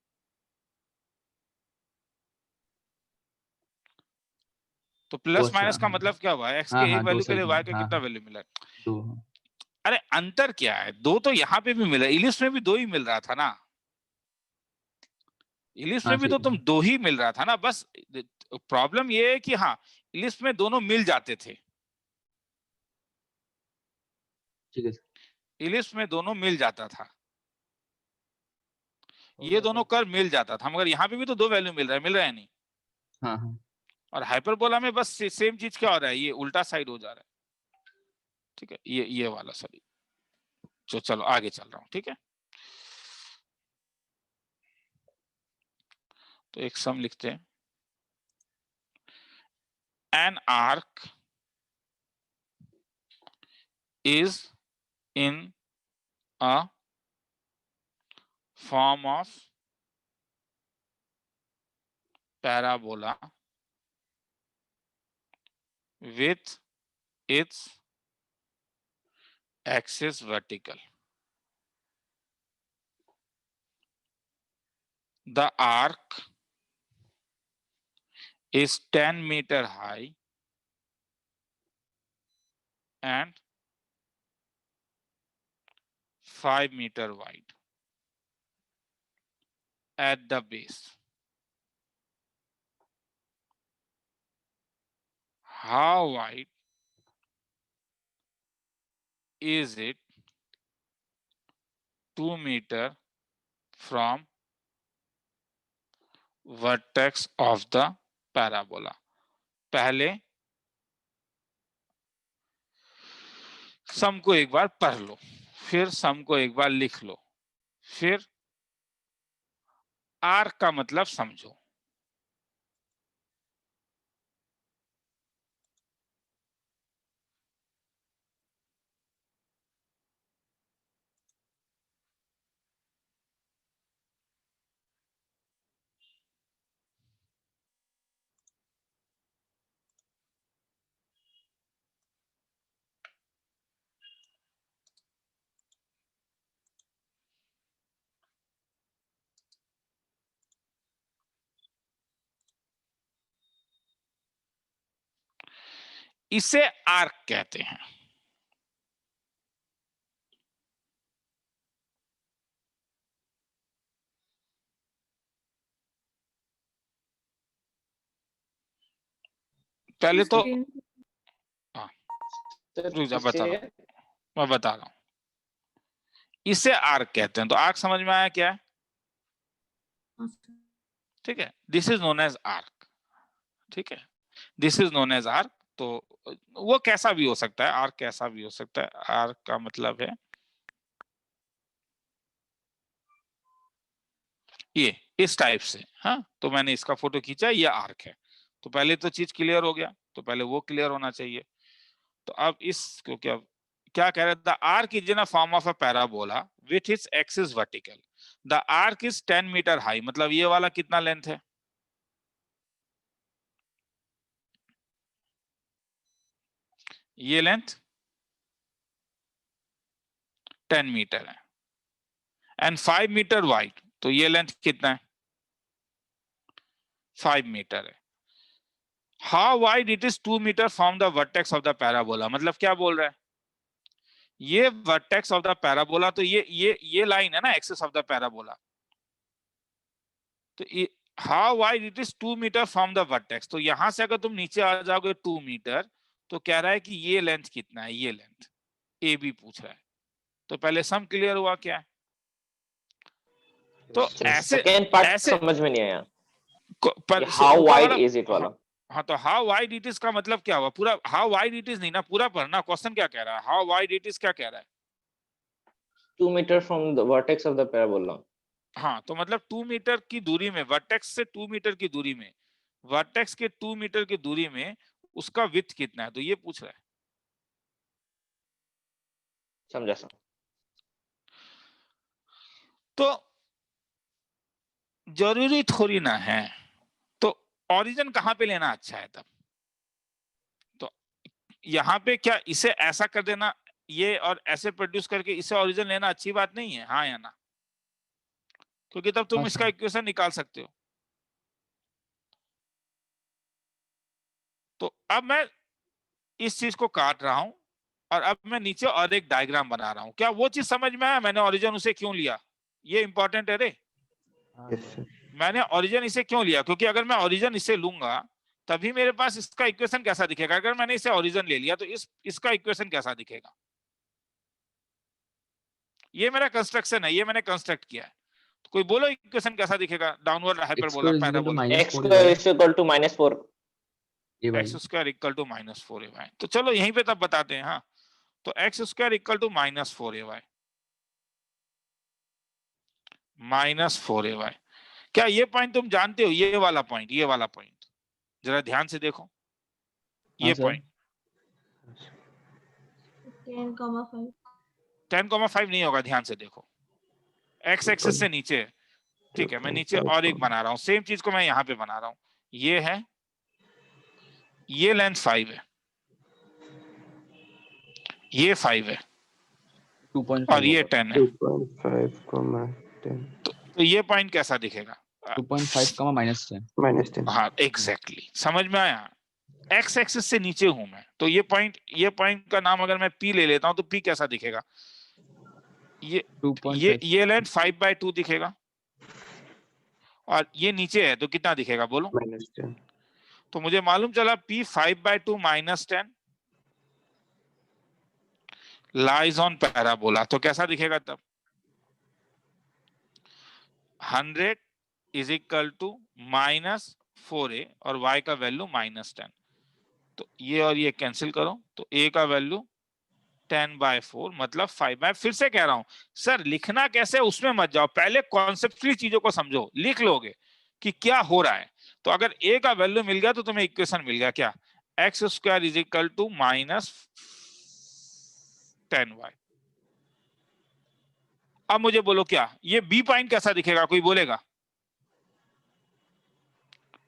तो वो प्लस अच्छा, माइनस का हाँ मतलब क्या हुआ? x हाँ के एक हाँ, दो वैल्यू के लिए साइड में, y का हाँ कितना हाँ, वैल्यू मिला? दो, हाँ। अरे अंतर क्या है? दो तो यहाँ पे भी मिला, इलिप्स में भी दो ही मिल रहा था ना। इलिप्स हाँ में भी तो ठीक तुम है, दो ही मिल रहा था ना। बस प्रॉब्लम ये है कि हाँ, इलिप्स में दोनों मिल जाते थे, ठीक है सर। इलिप्स में दोनों मिल जाता था, हो ये गया दोनों सर। कर्व मिल जाता था। मगर यहाँ पे भी तो दो वैल्यू मिल रहा है नहीं? हाँ हाँ और हाइपरबोला में बस सेम चीज क्या हो रहा है, ये उल्टा साइड हो जा रहा है। ठीक है, ये वाला सॉरी। जो चलो आगे चल रहा हूं, ठीक है। तो एक सम लिखते हैं। An arc is in a form of parabola with its axis vertical. The arc is 10 meter high and 5 meter wide at the base. How wide is it 2 meter from vertex of the parabola? पहले सम को एक बार पढ़ लो, फिर सम को एक बार लिख लो, फिर arc का मतलब समझो। इसे आर्क कहते हैं। पहले तो रुक जा, बता रहा हूं, मैं बता रहा हूं। इसे आर्क कहते हैं, तो आर्क समझ में आया क्या है? ठीक है, this is known as arc. ठीक है, this is known as arc. तो वो कैसा भी हो सकता है, आर्क कैसा भी हो सकता है। आर्क का मतलब है ये इस टाइप से। हाँ, तो मैंने इसका फोटो खींचा, ये आर्क है। तो पहले तो चीज क्लियर हो गया, तो पहले वो क्लियर होना चाहिए। तो अब इस क्योंकि अब क्या कह रहे हैं, the arc is in a form of a parabola with its axis vertical. The arc is 10 metre high, मतलब ये वाला कितना लेंथ है? ये लेंथ 10 मीटर है एंड 5 मीटर वाइड, तो ये लेंथ कितना है? 5 मीटर है। How wide it is 2 metre from the vertex of the parabola, मतलब क्या बोल रहा है ये वर्टेक्स ऑफ द पैराबोला, तो ये लाइन है ना एक्सिस ऑफ द पैराबोला। तो how wide it is 2 metre from the vertex. तो यहां से अगर तुम नीचे आ जाओगे 2 मीटर, तो कह रहा है कि ये लेंथ कितना है, ये लेंथ ए बी पूछ रहा है। तो पहले सम क्लियर हुआ क्या? तो ऐसे सेकेंड पार्ट ऐसे समझ में नहीं आया, पर हाउ ऊपर वाइड वाला- इज इट वाला। हाँ, तो हाउ वाइड इट इज का मतलब क्या हुआ? पूरा हाउ वाइड इट इज नहीं ना, पूरा पढ़ना। क्वेश्चन क्या कह रहा है? हाउ वाइड इट इज क्या कह रहा है? 2 metre from the vertex of the parabola. हाँ, तो मतलब 2 मीटर की दूरी में, वर्टेक्स से 2 मीटर की दूरी में, वर्टेक्स के 2 मीटर की दूरी में उसका विड्थ कितना है, तो ये पूछ रहा है। समझा सर। तो जरूरी थोड़ी ना है, तो ओरिजिन कहां पे लेना अच्छा है तब? तो यहाँ पे क्या इसे ऐसा कर देना, ये और ऐसे प्रोड्यूस करके इसे ओरिजिन लेना अच्छी बात नहीं है, हाँ या ना? क्योंकि तब तुम हाँ इसका सर। इक्वेशन निकाल सकते हो। तो अब मैं इस चीज को काट रहा हूं और अब मैं नीचे और एक डायग्राम बना रहा हूं। क्या वो चीज समझ में आया मैंने ओरिजिन उसे क्यों लिया? ये इंपॉर्टेंट है रे। हाँ यस सर। सर। मैंने ओरिजिन इसे क्यों लिया? क्योंकि अगर मैं ओरिजिन इसे लूंगा तभी मेरे पास इसका इक्वेशन कैसा दिखेगा। अगर मैंने इसे ओरिजिन ले लिया तो इसका इक्वेशन कैसा दिखेगा? ये मेरा कंस्ट्रक्शन है, ये मैंने कंस्ट्रक्ट किया है। तो कोई बोलो इक्वेशन कैसा दिखेगा downward hyperbola parabola? x square is equal to -4 a भाई x square equal to -4 a y. तो चलो यहीं पे तब बताते हैं। हाँ, तो x square equal to -4 a y, -4 a y. क्या ये पॉइंट तुम जानते हो? ये वाला पॉइंट, ये वाला पॉइंट जरा ध्यान से देखो। ये हाँ सर। पॉइंट 10,5 10,5 नहीं होगा, ध्यान से देखो। एक्स एक्सिस से नीचे है, ठीक है। मैं नीचे और एक बना रहा हूँ, सेम चीज को मैं यहाँ पे बना रहा हूँ। ये है, ये लेंथ 5 है, ये 5 है 2.5 और ये होगा। 10 है। 2.5, 10 तो ये पॉइंट कैसा दिखेगा? 2.5 -10। -10। हाँ एग्जैक्टली, समझ में आया। एक्स एक्सिस से नीचे हूं मैं, तो ये पॉइंट का नाम अगर मैं पी ले लेता हूं तो पी कैसा दिखेगा? ये 2.5 ये लेंथ 5/2 दिखेगा और ये नीचे है तो कितना दिखेगा बोलो? -10। तो मुझे मालूम चला P 5/2 -10 लाइज ऑन पैराबोला। तो कैसा दिखेगा तब? 100 इज इक्वल टू -4a और y का वैल्यू -10। तो ये और ये कैंसिल करो, तो a का वैल्यू 10/4 मतलब 5/। फिर से कह रहा हूं सर, लिखना कैसे उसमें मत जाओ, पहले कॉन्सेप्चुअली चीजों को समझो। लिख लोगे कि क्या हो रहा है, तो अगर a का वैल्यू मिल गया तो तुम्हें इक्वेशन मिल गया क्या? X square is equal to -10y। अब मुझे बोलो क्या ये बी पॉइंट कैसा दिखेगा? कोई बोलेगा?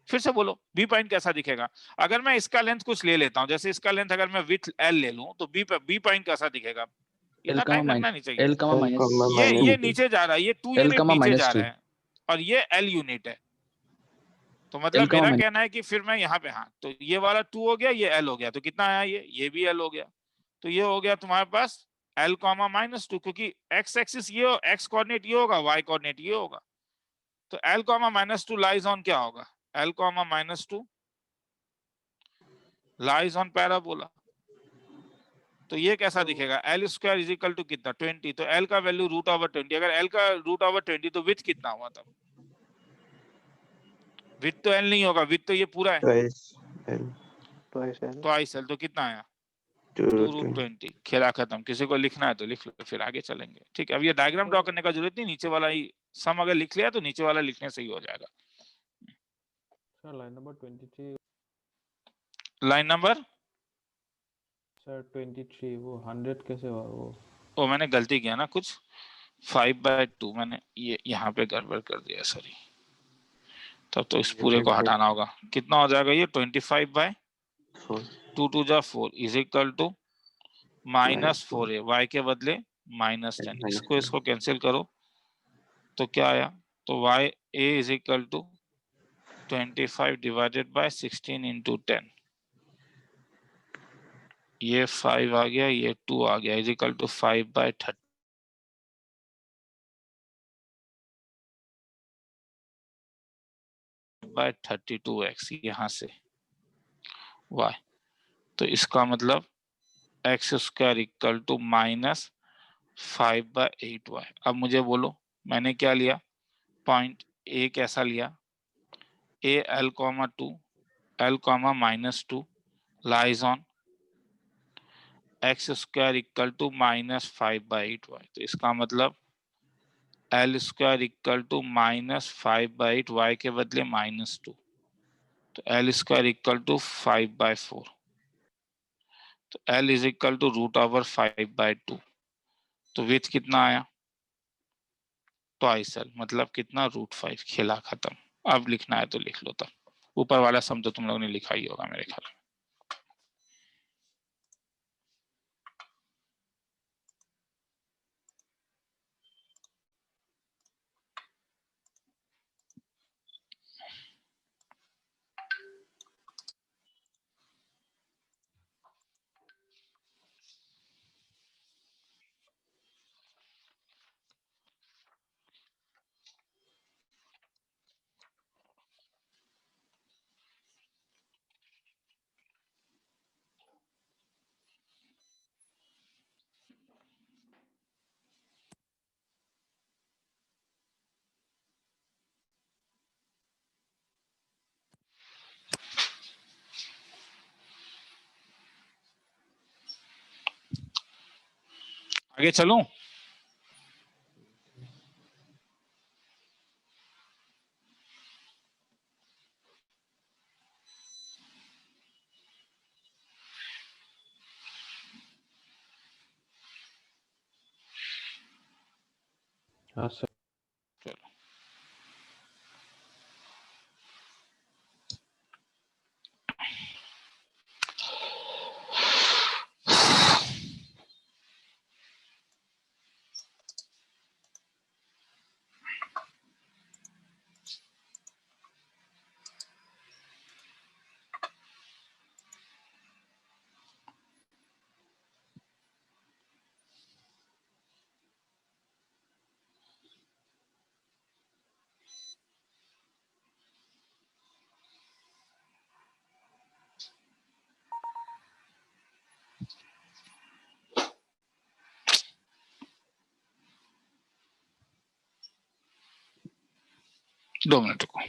फिर से बोलो, बी पॉइंट कैसा दिखेगा? अगर मैं इसका लेंथ कुछ ले लेता हूं, जैसे इसका लेंथ अगर मैं विड्थ l ले लूं, तो बी पॉइंट कैसा दिखेगा? इतना टाइम लगना नहीं चाहिए। L, ये -2 नीचे जा रहा है, ये 2 L, यूनिट नीचे जा -2 रहा है और ये L यूनिट है। तो मतलब L, मेरा कहना है कि फिर मैं यहाँ पे, हाँ, तो ये वाला 2 हो गया, ये L हो गया, तो कितना आया? ये भी L हो गया। तो ये हो गया तुम्हारे पास L, -2, क्योंकि x एक्सिस ये, x कोऑर्डिनेट ये होगा, y कोऑर्डिनेट ये होगा। तो L, -2 लाइज ऑन क्या होगा? L, -2 lies on parabola. तो ये कैसा दिखेगा? L square is equal to कितना? 20। तो L का वैल्यू √20। अगर L का √20 तो विड्थ कितना हुआ तब? विड्थ तो L नहीं होगा, विड्थ तो ये पूरा है, Twice L. Twice L। तो कितना आया? 220. 2√20। खेला खत्म। किसी को लिखना है तो लिख लो, फिर आगे चलेंगे। ठीक है, अब ये डायग्राम ड्रॉ करने का जरूरत नहीं, नीचे वाला ही सम अगर लिख लिया तो नीचे वाला लिखने से ही हो जाएगा। Sir line number 23, line number, sir 23 वो 100 कैसे हुआ वो? ओ मैंने गलती किया ना कुछ, 5/2 मैंने ये यहाँ पे गड़बड़ कर दिया, सॉरी। तब तो इस पूरे को हटाना होगा। कितना हो जाएगा ये? 25/2 2 जा 4 is equal to -4a, y के बदले -10। इसको कैंसिल करो तो क्या आया? तो y a is equal to 25 divided by 16 × 10। ये 5 आ गया, ये 2 आ गया, is equal to 5/30 bye 32x यहां से y। तो इसका मतलब x square equal to minus 5/8y। अब मुझे बोलो मैंने क्या लिया, पॉइंट ए कैसा लिया, a l,2 l, -2 lies on x square equal to minus 5/8y। तो इसका मतलब l square equal to -5/8y के बदले -2, तो l स्क्वायर इक्वल टू 5/4। तो l इज इक्वल टू √5/2। तो विथ कितना आया, ट्वाइस l, मतलब कितना √5। खेला खत्म। अब लिखना है तो लिख लो। तब ऊपर वाला सम तो तुम लोगों ने लिखा ही होगा मेरे ख्याल में। आगे चलूं? हाँ सर। चलो दो मिनट को।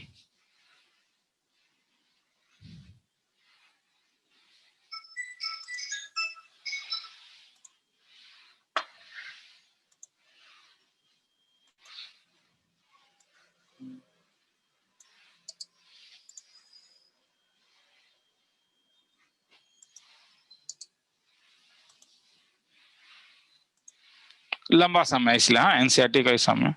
लंबा समय इसलिए, हाँ एनसीईआरटी का ही समय।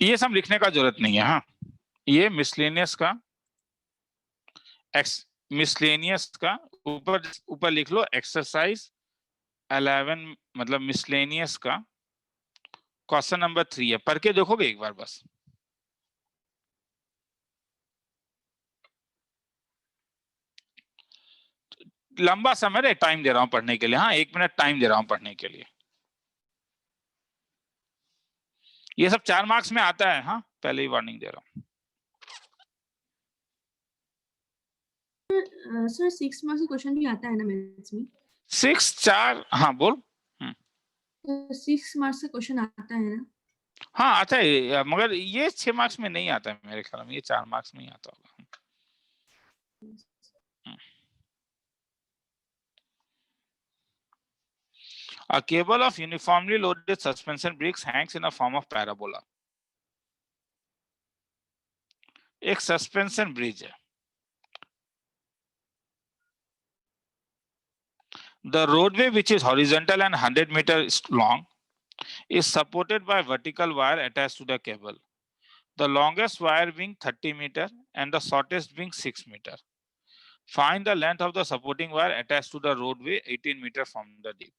ये सब लिखने का जरूरत नहीं है। हाँ ये मिसलेनियस का मिसलेनियस का ऊपर ऊपर लिख लो एक्सरसाइज 11, मतलब मिसलेनियस का क्वेश्चन नंबर 3 है। पढ़ के देखोगे एक बार बस। लंबा समय टाइम दे रहा हूं पढ़ने के लिए। हाँ 1 मिनट टाइम दे रहा हूं पढ़ने के लिए। ये सब 4 मार्क्स में आता है। हाँ पहले ही वार्निंग दे रहा हूं। सर 6 मार्क्स का क्वेश्चन भी आता है ना मैथ्स में? 6 4, हाँ बोल। 6 मार्क्स का क्वेश्चन आता है ना? हाँ आता है, मगर ये 6 मार्क्स में नहीं आता है मेरे ख्याल में, ये 4 मार्क्स में ही आता होगा। A cable of uniformly loaded suspension brakes hangs in a form of parabola. एक सस्पेंशन ब्रिज है। The roadway, which is horizontal and 100 meters long, is supported by vertical wire attached to the cable. the longest wire being 30 meter and the shortest being 6 meter. Find the length of the supporting wire attached to the roadway 18 meter from the deep.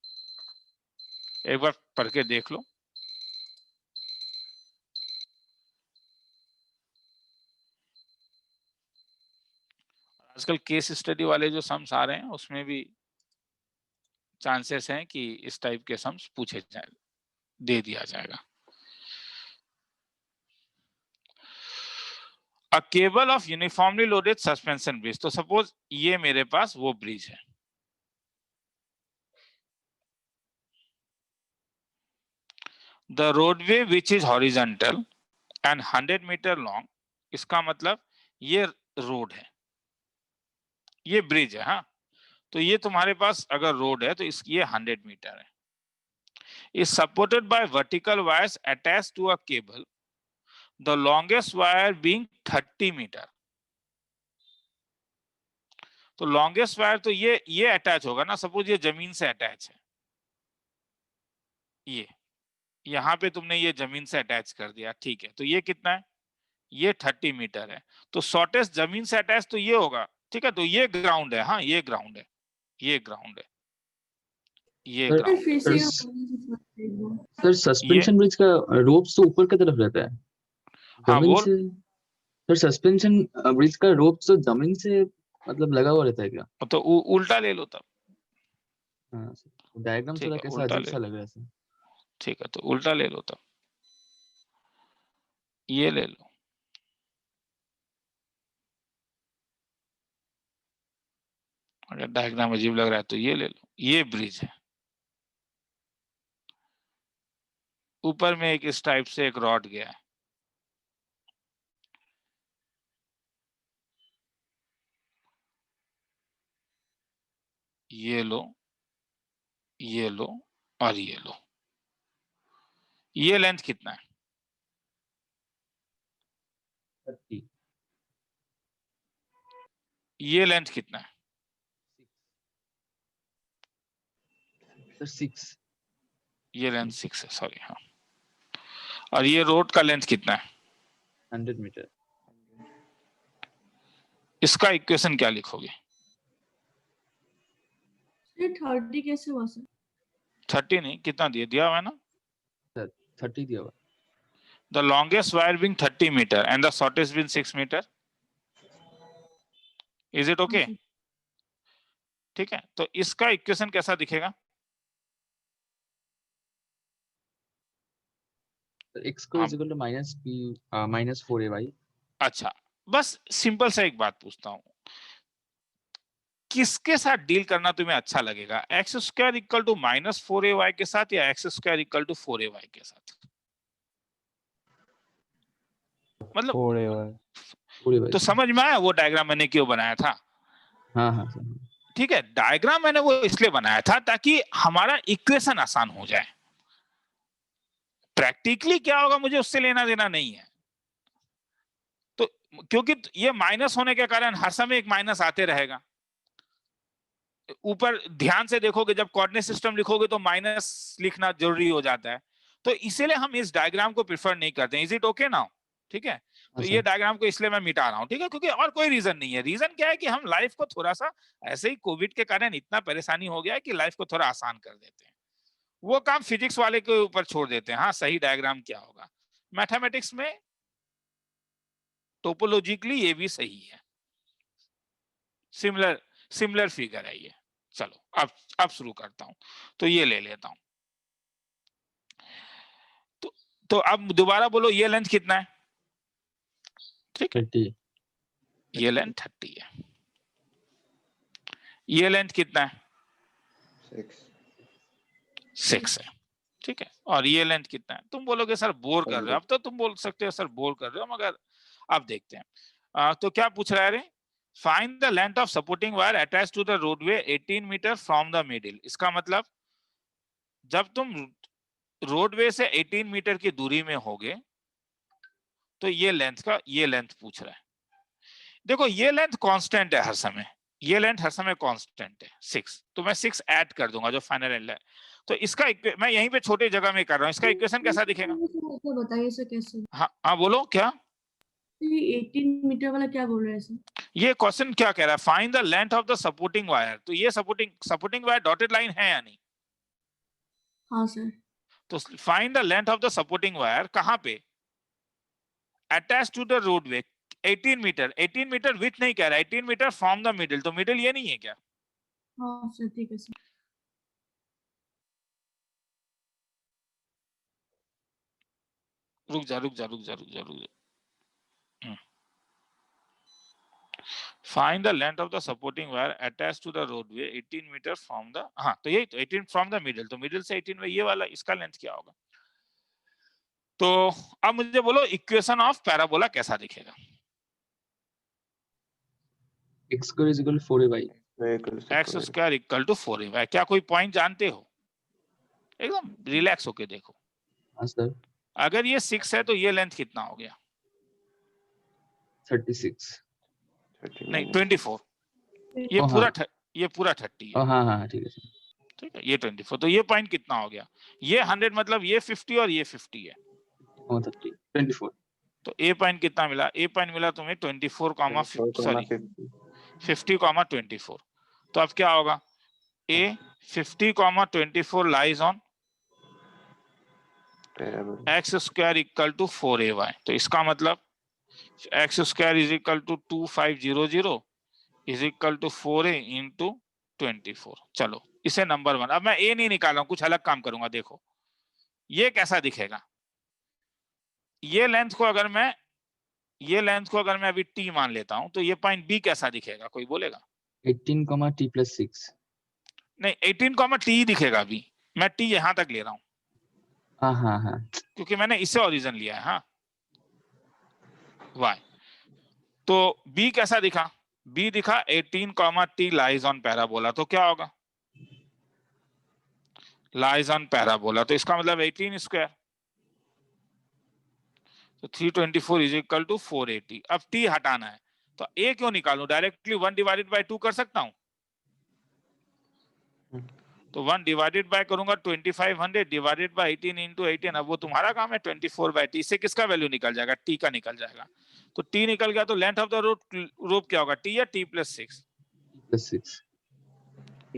एक बार पढ़ के देख लो. आजकल case study वाले जो sums आ रहे हैं उसमें भी चांसेस हैं कि इस टाइप के सम्स पूछे जाए, दे दिया जाएगा. A cable of uniformly loaded suspension bridge. तो सपोज ये मेरे पास वो ब्रिज है. The roadway which is horizontal and 100 meter long. इसका मतलब ये रोड है, ये ब्रिज है. हाँ, तो ये तुम्हारे पास अगर रोड है तो ये 100 मीटर है. Is supported by vertical wires attached to a cable, the longest wire being 30 meter. तो longest wire तो ये अटैच होगा ना. सपोज ये जमीन से अटैच है, ये यहाँ पे तुमने ये जमीन से अटैच कर दिया, ठीक है. तो ये कितना है? ये 30 मीटर है. तो शॉर्टेस्ट जमीन से अटैच तो ये होगा, ठीक है. तो ये ग्राउंड है. हाँ, ये ग्राउंड है, ये ग्राउंड है, ये सर, ग्राउंड. फिर से सर सस्पेंशन ब्रिज का रोप्स तो ऊपर की तरफ रहता है. हाँ, जमीन वो से सर सस्पेंशन ब्रिज का रोप्स तो जमीन से मतलब लगा हुआ रहता है क्या? तो उल्टा ले लो तब. हाँ सर, डायग्राम ठीक थोड़ा है, कैसा उल्टा अजीब ले सा लो. लग रहा है सर. ठीक है, तो उल्टा ले लो तब. ये ले लो. अगर डायग्राम अजीब लग रहा है तो ये ले लो. ये ब्रिज है, ऊपर में एक इस टाइप से एक रॉड गया है. ये लो, ये लो और ये लो. ये लेंथ कितना है? 30. ये लेंथ कितना है? सर 6. ये लेंथ 6 है, सॉरी. हाँ, और ये रोड का लेंथ कितना है? 100 मीटर. इसका इक्वेशन क्या लिखोगे? 30 कैसे हुआ सर? 30 नहीं, कितना दिया हुआ है ना? 30 दिया हुआ. The longest wire being 30 meter and the shortest being 6 meter. Is it okay? ठीक है, तो इसका इक्वेशन कैसा दिखेगा? x को is equal to minus 4ay. अच्छा, बस सिंपल सा एक बात पूछता हूं, किसके साथ डील करना तुम्हें अच्छा लगेगा? X square equal to -4ay के साथ या x square equal to 4ay के साथ? मतलब 4ay. तो समझ में आया वो डायग्राम मैंने क्यों बनाया था? हाँ हाँ सर. ठीक है, डायग्राम मैंने वो इसलिए बनाया था ताकि हमारा इक्वेशन आसान हो जाए. प्रैक्टिकली क्या होगा मुझे उससे लेना देना नहीं है. तो क्योंकि ये माइनस होने के कारण हर समय एक माइनस आते रहेगा. ऊपर ध्यान से देखोगे, जब कोऑर्डिनेट सिस्टम लिखोगे तो माइनस लिखना जरूरी हो जाता है. तो इसीलिए हम इस डायग्राम को प्रिफर नहीं करते हैं. Is it okay now? ठीक है, तो ये डायग्राम को इसलिए मैं मिटा रहा हूं. ठीक है, क्योंकि और कोई रीजन नहीं है. रीजन क्या है कि हम लाइफ को थोड़ा सा ऐसे ही कोविड के कारण इतना परेशानी हो गया है कि लाइफ को थोड़ा आसान कर देते हैं. वो काम फिजिक्स वाले के ऊपर छोड़ देते हैं. हाँ, सही डायग्राम क्या होगा. मैथमेटिक्स में टोपोलॉजिकली ये भी सही है, सिमिलर फिगर है ये. चलो अब शुरू करता हूं. तो ये ले लेता हूं. तो अब दोबारा बोलो, ये लेंथ कितना है? ठीक है, 30. ये लेंथ 30 है. ये लेंथ कितना है? 6 है. ठीक है, और ये लेंथ कितना है? तुम बोलोगे सर बोर कर रहे हो. अब तो तुम बोल सकते हो सर बोर कर रहे हो, मगर अब देखते हैं. तो क्या पूछ रहा है रे? Find the length of supporting wire attached to the roadway 18 metre from the middle. इसका मतलब जब तुम रोडवे से 18 मीटर की दूरी में होगे तो ये लेंथ पूछ रहा है. देखो, ये लेंथ कांस्टेंट है हर समय. ये लेंथ हर समय कांस्टेंट है 6. तो मैं 6 ऐड कर दूंगा जो फाइनल लेंथ है. तो इसका मैं यहीं पे छोटे जगह में कर रहा हूँ. इसका इक्वेशन कैसा दिखेगा? बताइए सर कैसे. हाँ बोलो क्या. तो ये 18 मीटर वाला क्या बोल रहा है सर? ये क्वेश्चन क्या कह रहा है, find the length of the supporting wire. तो ये सपोर्टिंग वायर डॉटेड लाइन है या नहीं? हाँ सर। तो find the length of the supporting wire कहां पे? Attach to the roadway 18 metre. 18 metre with नहीं कह रहा, 18 मीटर फ्रॉम द मिडिल। तो मिडिल ये नहीं है क्या? हाँ सर ठीक है सर। रुक जा रुक जा रुक जा रुक जा रुक जा। Find the length of the supporting wire attach to the roadway 18 metre from the, हाँ तो यही तो 18 फ्रॉम द मिडिल। तो मिडिल से 18 में ये वाला इसका लेंथ क्या होगा? तो अब मुझे बोलो इक्वेशन ऑफ पैराबोला कैसा दिखेगा? x square is equal to 4ay। X square equal to 4ay। क्या कोई पॉइंट जानते हो? एकदम रिलैक्स होके देखो। हाँ सर। अगर ये 6 है तो ये लेंथ कितना हो गया? 36। नहीं 24। ये हाँ। पूरा 30 है। हाँ हाँ ठीक है सर। ठीक है, ये 24। तो ये पॉइंट कितना हो गया? ये 100 मतलब ये 50 और ये 50 है। 24। तो ए पॉइंट कितना मिला? ए पॉइंट मिला तुम्हें 24, सॉरी 50, 24। तो अब क्या होगा? A 50, 24 lies on x square equal to 4ay। तो इसका मतलब x square is equal to 2500 is equal to 4a into 24। चलो इसे नंबर 1। अब मैं ए नहीं निकाला हूं, कुछ अलग काम करूंगा। देखो ये कैसा दिखेगा। ये लेंथ को अगर मैं अभी t मान लेता हूं तो ये पॉइंट b कैसा दिखेगा? कोई बोलेगा? 18, t plus 6। नहीं 18, t दिखेगा अभी। मैं t यहां तक ले रहा हूं हाँ हाँ हाँ। क्योंकि मैंने इससे ओरिजिन लिया है। हाँ y। तो b कैसा दिखा? b दिखा 18, t लाइज ऑन पैराबोला। तो क्या होगा? Lies on parabola. तो इसका मतलब 18 स्क्वायर। तो 324 इज इक्वल टू 480। अब t हटाना है तो a क्यों निकालूं? डायरेक्टली 1 डिवाइडेड बाय 2 कर सकता हूं। तो 1 डिवाइडेड बाय करूंगा 2500 डिवाइडेड बाय 18 इंटू 18। अब वो तुम्हारा काम है 24/t। इससे किसका वैल्यू निकल जाएगा? t का निकल जाएगा। तो t निकल गया तो लेंथ ऑफ द रोप क्या होगा? t या t + 6? plus 6।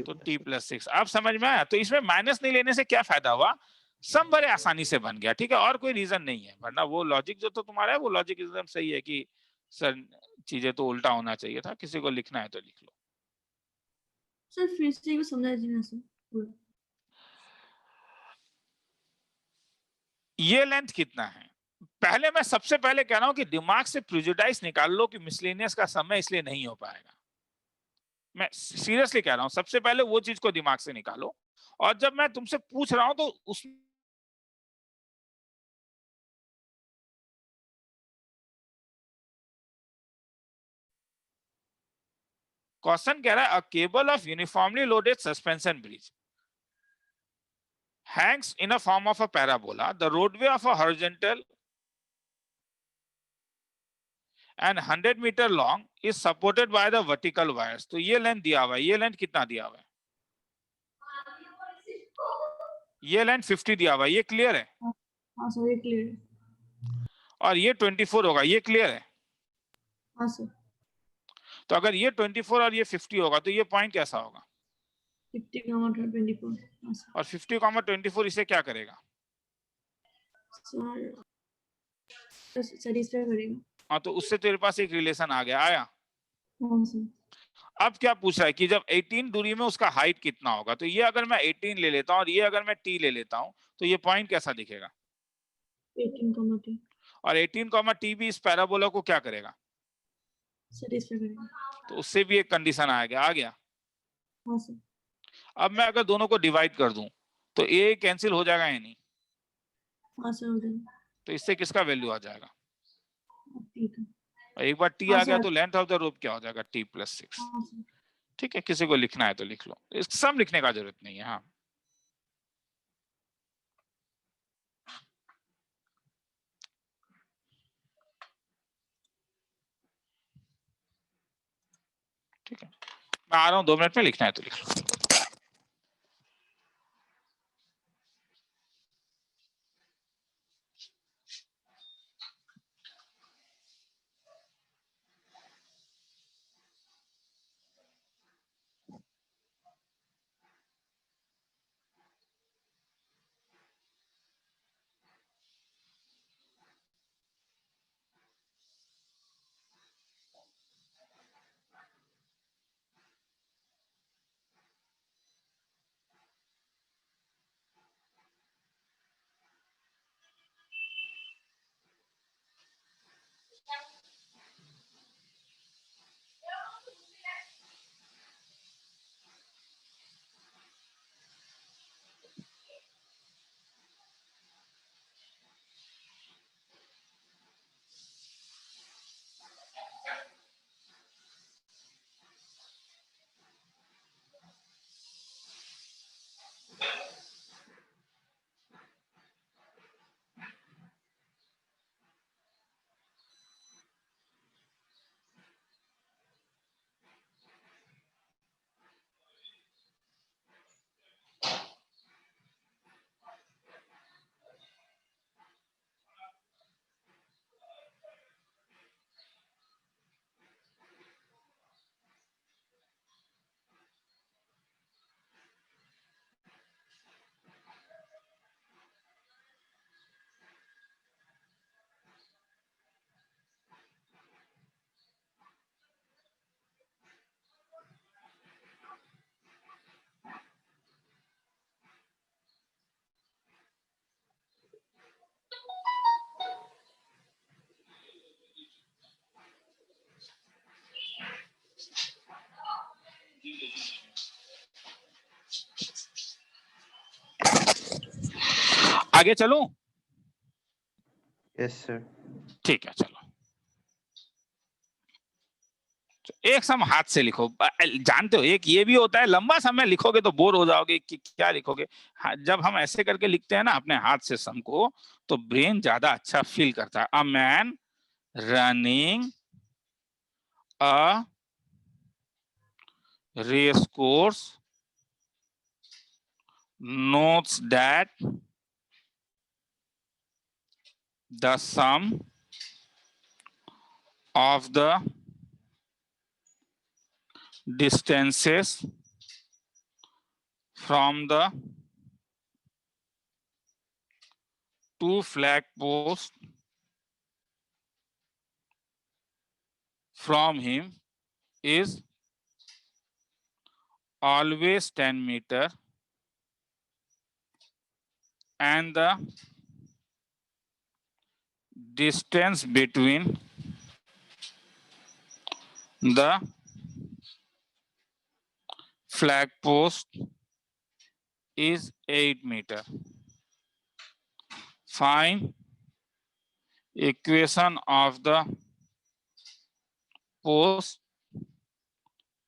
तो t + 6। अब समझ में आया? तो इसमें माइनस नहीं लेने से क्या फायदा हुआ? सम बड़े आसानी से बन गया। ठीक है, और कोई रीजन नहीं है। वरना वो लॉजिक जो तो तुम्हारा है वो लॉजिक एकदम सही है कि सर चीजें तो उल्टा होना चाहिए था। किसी को लिखना है तो लिख लो। सर फिर से एक बार समझा दीजिए ना सर पूरा। ये लेंथ कितना है? पहले मैं सबसे पहले कह रहा हूं कि दिमाग से प्रिजुडाइज निकाल लो कि मिसलेनियस का समय इसलिए नहीं हो पाएगा। मैं सीरियसली कह रहा हूं, सबसे पहले वो चीज को दिमाग से निकालो। और जब मैं तुमसे पूछ रहा हूं तो उस क्वेश्चन कह रहा है a cable of uniformly loaded suspension bridge hangs in a form of a parabola. The roadway of a horizontal and 100 meter long is supported by the vertical wires. तो ये लेंथ दिया हुआ है। ये लेंथ कितना दिया हुआ है? ये लेंथ 50 दिया हुआ है। ये क्लियर है? हाँ सर ये क्लियर है। और ये 24 होगा। ये क्लियर है? हाँ सर। तो अगर ये 24 और ये 50 होगा तो ये पॉइंट कैसा होगा? 50, 24। हाँ सर। और 50, 24 इसे क्या करेगा? सर सेटिस्फाई करेगा। हाँ, तो उससे तेरे पास एक रिलेशन आ गया। आया? हाँ सर। अब क्या पूछ रहा है कि जब 18 दूरी में उसका हाइट कितना होगा? तो ये अगर मैं 18 ले लेता हूं और ये अगर मैं t ले लेता हूं तो ये पॉइंट कैसा दिखेगा? 18, t और 18, t भी इस पैराबोला को क्या करेगा? सेटिस्फाई करेगा। तो उससे भी एक कंडीशन आ गया। हाँ सर। अब मैं अगर दोनों को डिवाइड कर दूं तो a कैंसिल हो जाएगा या नहीं? हाँ सर हो जाएगा। तो इससे किसका वैल्यू आ जाएगा? ठीक है। और एक बार t हाँ आ गया सर। तो लेंथ ऑफ द रोप क्या हो जाएगा? t + 6। हाँ सर। ठीक है, किसी को लिखना है तो लिख लो। सम लिखने का जरूरत नहीं है। हाँ ठीक है, मैं आ रहा हूँ 2 मिनट में। लिखना है तो लिख लो। आगे चलूं? Yes, sir. ठीक है, चलो एक सम हाथ से लिखो। जानते हो एक ये भी होता है, लंबा समय लिखोगे तो बोर हो जाओगे कि क्या लिखोगे। जब हम ऐसे करके लिखते हैं ना अपने हाथ से सम को, तो ब्रेन ज्यादा अच्छा फील करता है। A man running a race course notes that the sum of the distances from the two flag posts from him is always 10 meter and the distance between the flag post is 8 meter. Find equation of the post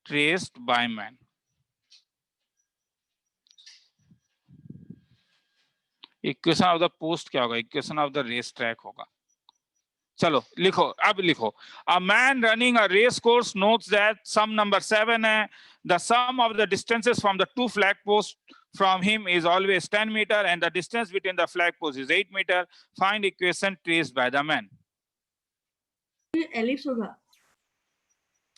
traced by man. Equation of the post क्या होगा? Equation of the race track होगा। चलो लिखो, अब लिखो। A man running a race course notes that sum number 7 है, the sum of the distances from the two flag post from him is always 10 metre and the distance between the flag post is 8 metre. Find equation traced by the man. Ellipse होगा।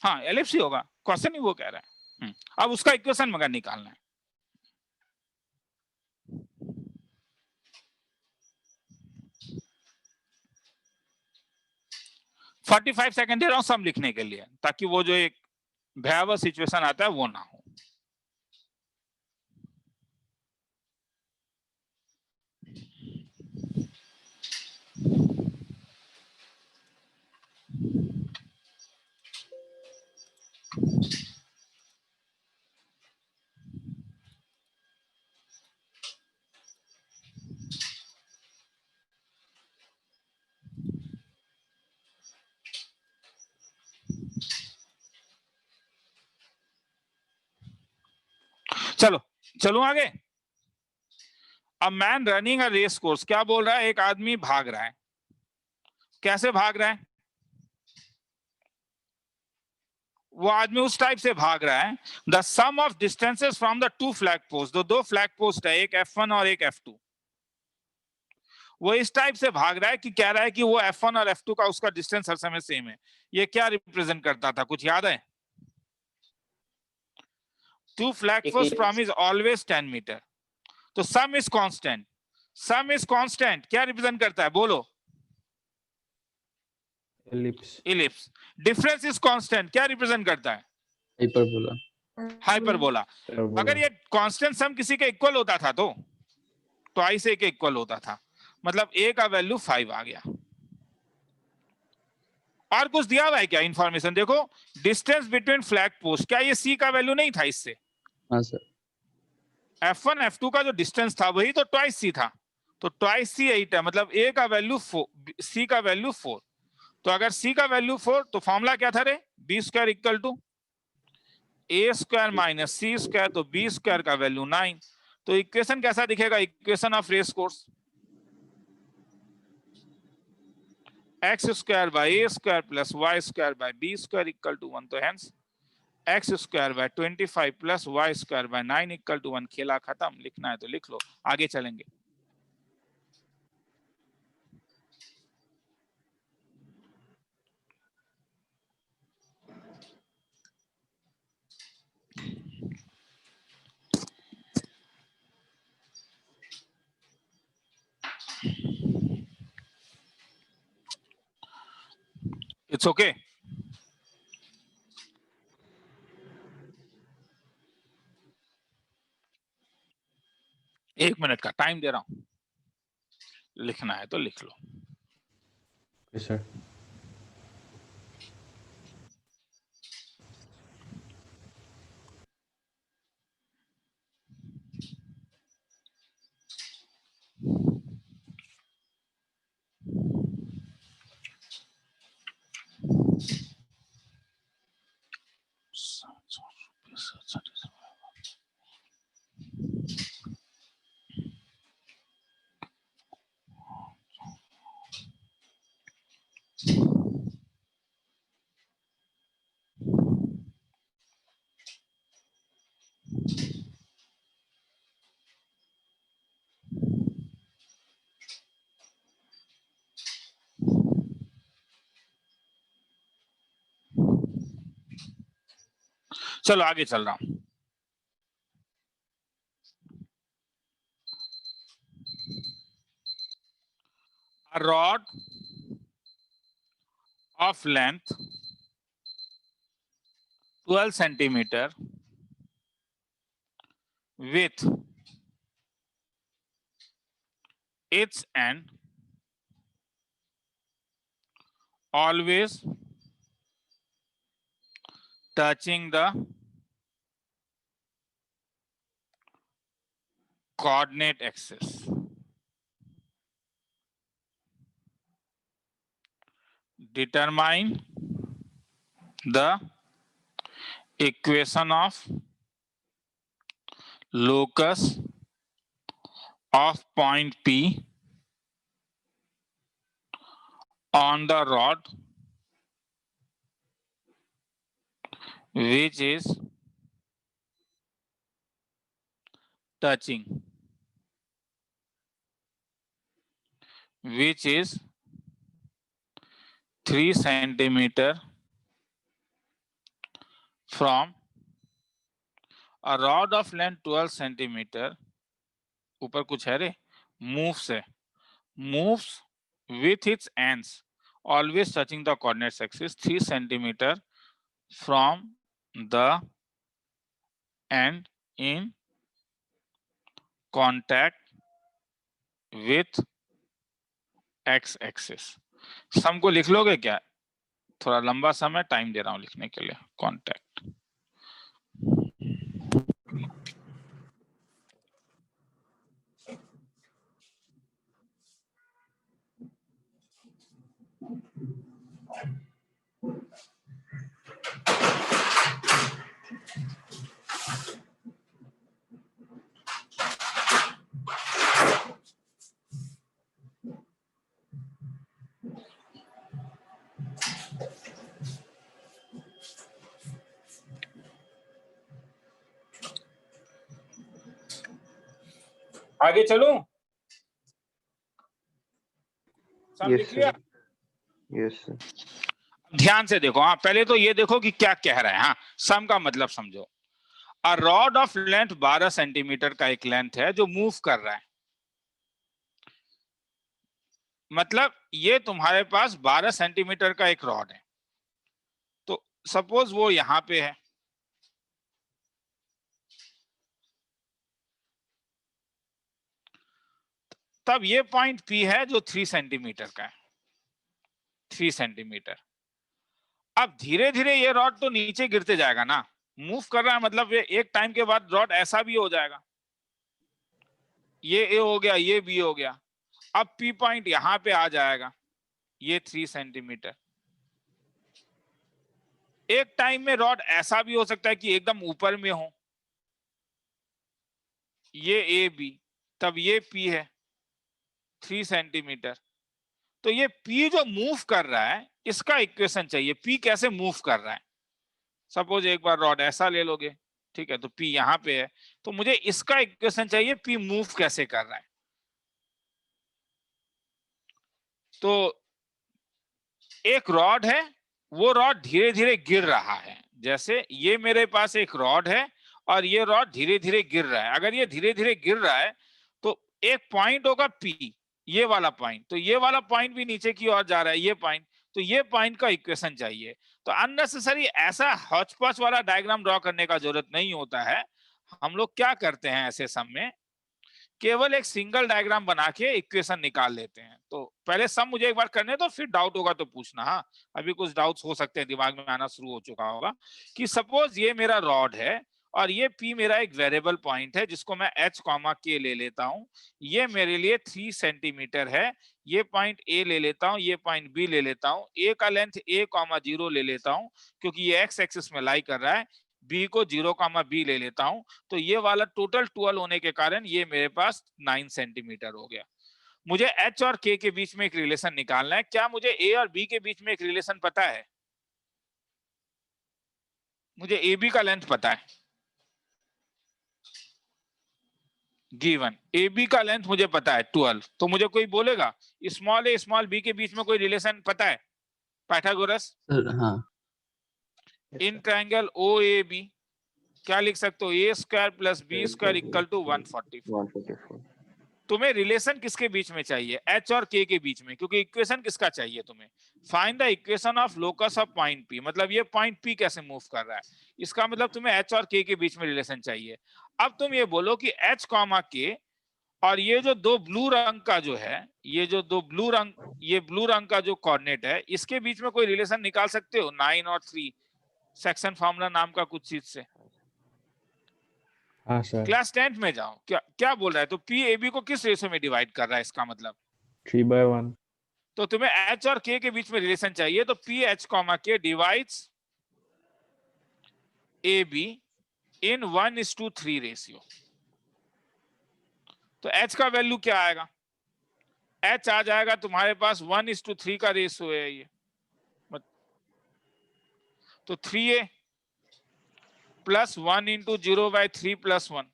हाँ ellipse ही होगा, question ही वो कह रहा है। अब उसका equation मगर निकालना है। मैं 45 सेकंड दे रहा हूं सम लिखने के लिए, ताकि वो जो एक भयावह सिचुएशन आता है वो ना हो। चलो चलो आगे। A man running a race course, क्या बोल रहा है? एक आदमी भाग रहा है। कैसे भाग रहा है? वो आदमी उस टाइप से भाग रहा है, the sum of distances from the two flag post, दो फ्लैग पोस्ट है, एक F1 और एक F2। वो इस टाइप से भाग रहा है कि कह रहा है कि वो F1 और F2 का उसका डिस्टेंस हर समय सेम है। ये क्या रिप्रेजेंट करता था, कुछ याद है? Two flag post from is always 10 metre. तो sum is constant, sum is constant क्या रिप्रेजेंट करता है बोलो? Ellipse. Ellipse. Difference is constant क्या रिप्रेजेंट करता है? हाइपरबोला। हाइपरबोला। अगर ये कांस्टेंट सम किसी के इक्वल होता था तो ट्वाइस ए के इक्वल होता था, मतलब ए का वैल्यू 5 आ गया। और कुछ दिया हुआ है क्या इंफॉर्मेशन? देखो, डिस्टेंस बिटवीन फ्लैग पोस्ट, क्या ये सी का वैल्यू नहीं था इससे? हाँ सर। F1 F2 का जो डिस्टेंस था वही तो ट्वाइस सी था, तो ट्वाइस सी 8 है, मतलब A का वैल्यू 4, C का वैल्यू 4। तो अगर C का वैल्यू 4 तो फॉर्मूला क्या था रे? B square equal to A square minus C square, तो B स्क्वायर का वैल्यू 9। तो इक्वेशन कैसा दिखेगा? Equation of race course x square by A square plus y square by B square equal to 1। तो hence x square by 25 plus y square by 9 equal to 1। खेला खत्म। लिखना है तो लिख लो, आगे चलेंगे। It's okay. एक मिनट का टाइम दे रहा हूं, लिखना है तो लिख लो। Yes, sir. चलो आगे चल रहा हूं। A rod of length 12 centimeter with its end always touching the coordinate axis. Determine the equation of locus of point P on the rod which is touching, which is 3 centimeter from a rod of length 12 centimeter, ऊपर कुछ है रे, moves with its ends always touching the coordinate axis 3 centimeter from the end in contact with x axis. सम को लिख लोगे क्या? थोड़ा लंबा समय टाइम दे रहा हूं लिखने के लिए। कॉन्टैक्ट आगे चलूं? सम Yes, लिख लिया? sir. Yes, sir. ध्यान से देखो। हाँ, पहले तो ये देखो कि क्या कह रहा है। हाँ, सम का मतलब समझो। A rod of length 12 centimetre का एक लेंथ है जो मूव कर रहा है, मतलब ये तुम्हारे पास 12 सेंटीमीटर का एक रॉड है। तो सपोज वो यहां पे है, तब ये पॉइंट P है जो 3 सेंटीमीटर का है, 3 सेंटीमीटर। अब धीरे धीरे ये रॉड तो नीचे गिरते जाएगा ना, मूव कर रहा है, मतलब ये एक टाइम के बाद रॉड ऐसा भी हो जाएगा, ये ए हो गया, ये बी हो गया। अब पी पॉइंट यहां पे आ जाएगा, ये 3 सेंटीमीटर। एक टाइम में रॉड ऐसा भी हो सकता है कि एकदम ऊपर में हो, ये ए बी, तब ये पी है 3 सेंटीमीटर। तो ये पी जो मूव कर रहा है इसका इक्वेशन चाहिए, पी कैसे मूव कर रहा है। सपोज एक बार रॉड ऐसा ले लोगे, ठीक है, तो पी यहां पे है, तो मुझे इसका इक्वेशन चाहिए, पी मूव कैसे कर रहा है। तो एक रॉड है, वो रॉड धीरे धीरे गिर रहा है, जैसे ये मेरे पास एक रॉड है और ये रॉड धीरे धीरे गिर रहा है। अगर ये धीरे धीरे गिर रहा है तो एक पॉइंट होगा पी, ये वाला पॉइंट, तो ये वाला पॉइंट भी नीचे की ओर जा रहा है, ये पॉइंट, तो ये पॉइंट का इक्वेशन चाहिए। तो अननेसेसरी ऐसा हॉच पॉच वाला डायग्राम ड्रॉ करने का जरूरत नहीं होता है। हम लोग क्या करते हैं ऐसे सम में, केवल एक सिंगल डायग्राम बना के इक्वेशन निकाल लेते हैं। तो पहले सम मुझे एक बार करने दो, फिर डाउट होगा तो पूछना। हाँ, अभी कुछ डाउट्स हो सकते हैं, दिमाग में आना शुरू हो चुका होगा कि सपोज ये मेरा रॉड है और ये P मेरा एक वेरिएबल पॉइंट है जिसको मैं H कॉमा K ले लेता हूं। ये मेरे लिए 3 सेंटीमीटर है। ये पॉइंट A ले लेता हूं, ये पॉइंट B ले लेता हूं। A का लेंथ A कॉमा 0 ले लेता हूं क्योंकि ये x एक्सिस में लाई कर रहा है। B को 0 कॉमा B ले लेता हूं, तो ये वाला टोटल 12 होने के कारण ये मेरे पास 9 सेंटीमीटर हो गया। मुझे H और K के बीच में एक रिलेशन निकालना है। क्या मुझे A और B के बीच में एक रिलेशन पता है? मुझे AB का लेंथ पता है, गिवन AB का लेंथ मुझे पता है 12। तो मुझे कोई बोलेगा स्मॉल a स्मॉल b के बीच में कोई रिलेशन पता है? पाइथागोरस, सर हाँ इन ट्रायंगल OAB क्या लिख सकते हो? a square plus b square equal to 144। 144। तुम्हें रिलेशन किसके बीच में चाहिए? H और K के बीच में, क्योंकि इक्वेशन किसका चाहिए तुम्हें? Find the equation of locus of point P। मतलब ये पॉइंट P कैसे मूव कर रहा है, इसका मतलब तुम्हें H और K के बीच में रिलेशन चाहिए। अब तुम ये बोलो कि H कॉमा K और ये जो दो ब्लू रंग का जो है, ये जो दो ब्लू रंग, ये ब्लू रंग का जो कोऑर्डिनेट है, इसके बीच में कोई रिलेशन निकाल सकते हो? 9 और 3 सेक्शन फार्मूला नाम का कुछ चीज से। हाँ सर, क्लास 10th में जाओ, क्या क्या बोल रहा है? तो P AB को किस रेशो में डिवाइड कर रहा है, इसका मतलब 3/1। तो तुम्हें H और K के बीच में रिलेशन चाहिए, तो PH comma K divides AB इन 1:3 रेशियो। तो H का वैल्यू क्या आएगा? H आ जाएगा तुम्हारे पास 1:3 का रेशियो है ये, तो 3A प्लस 1 इंटू 0/3 प्लस 1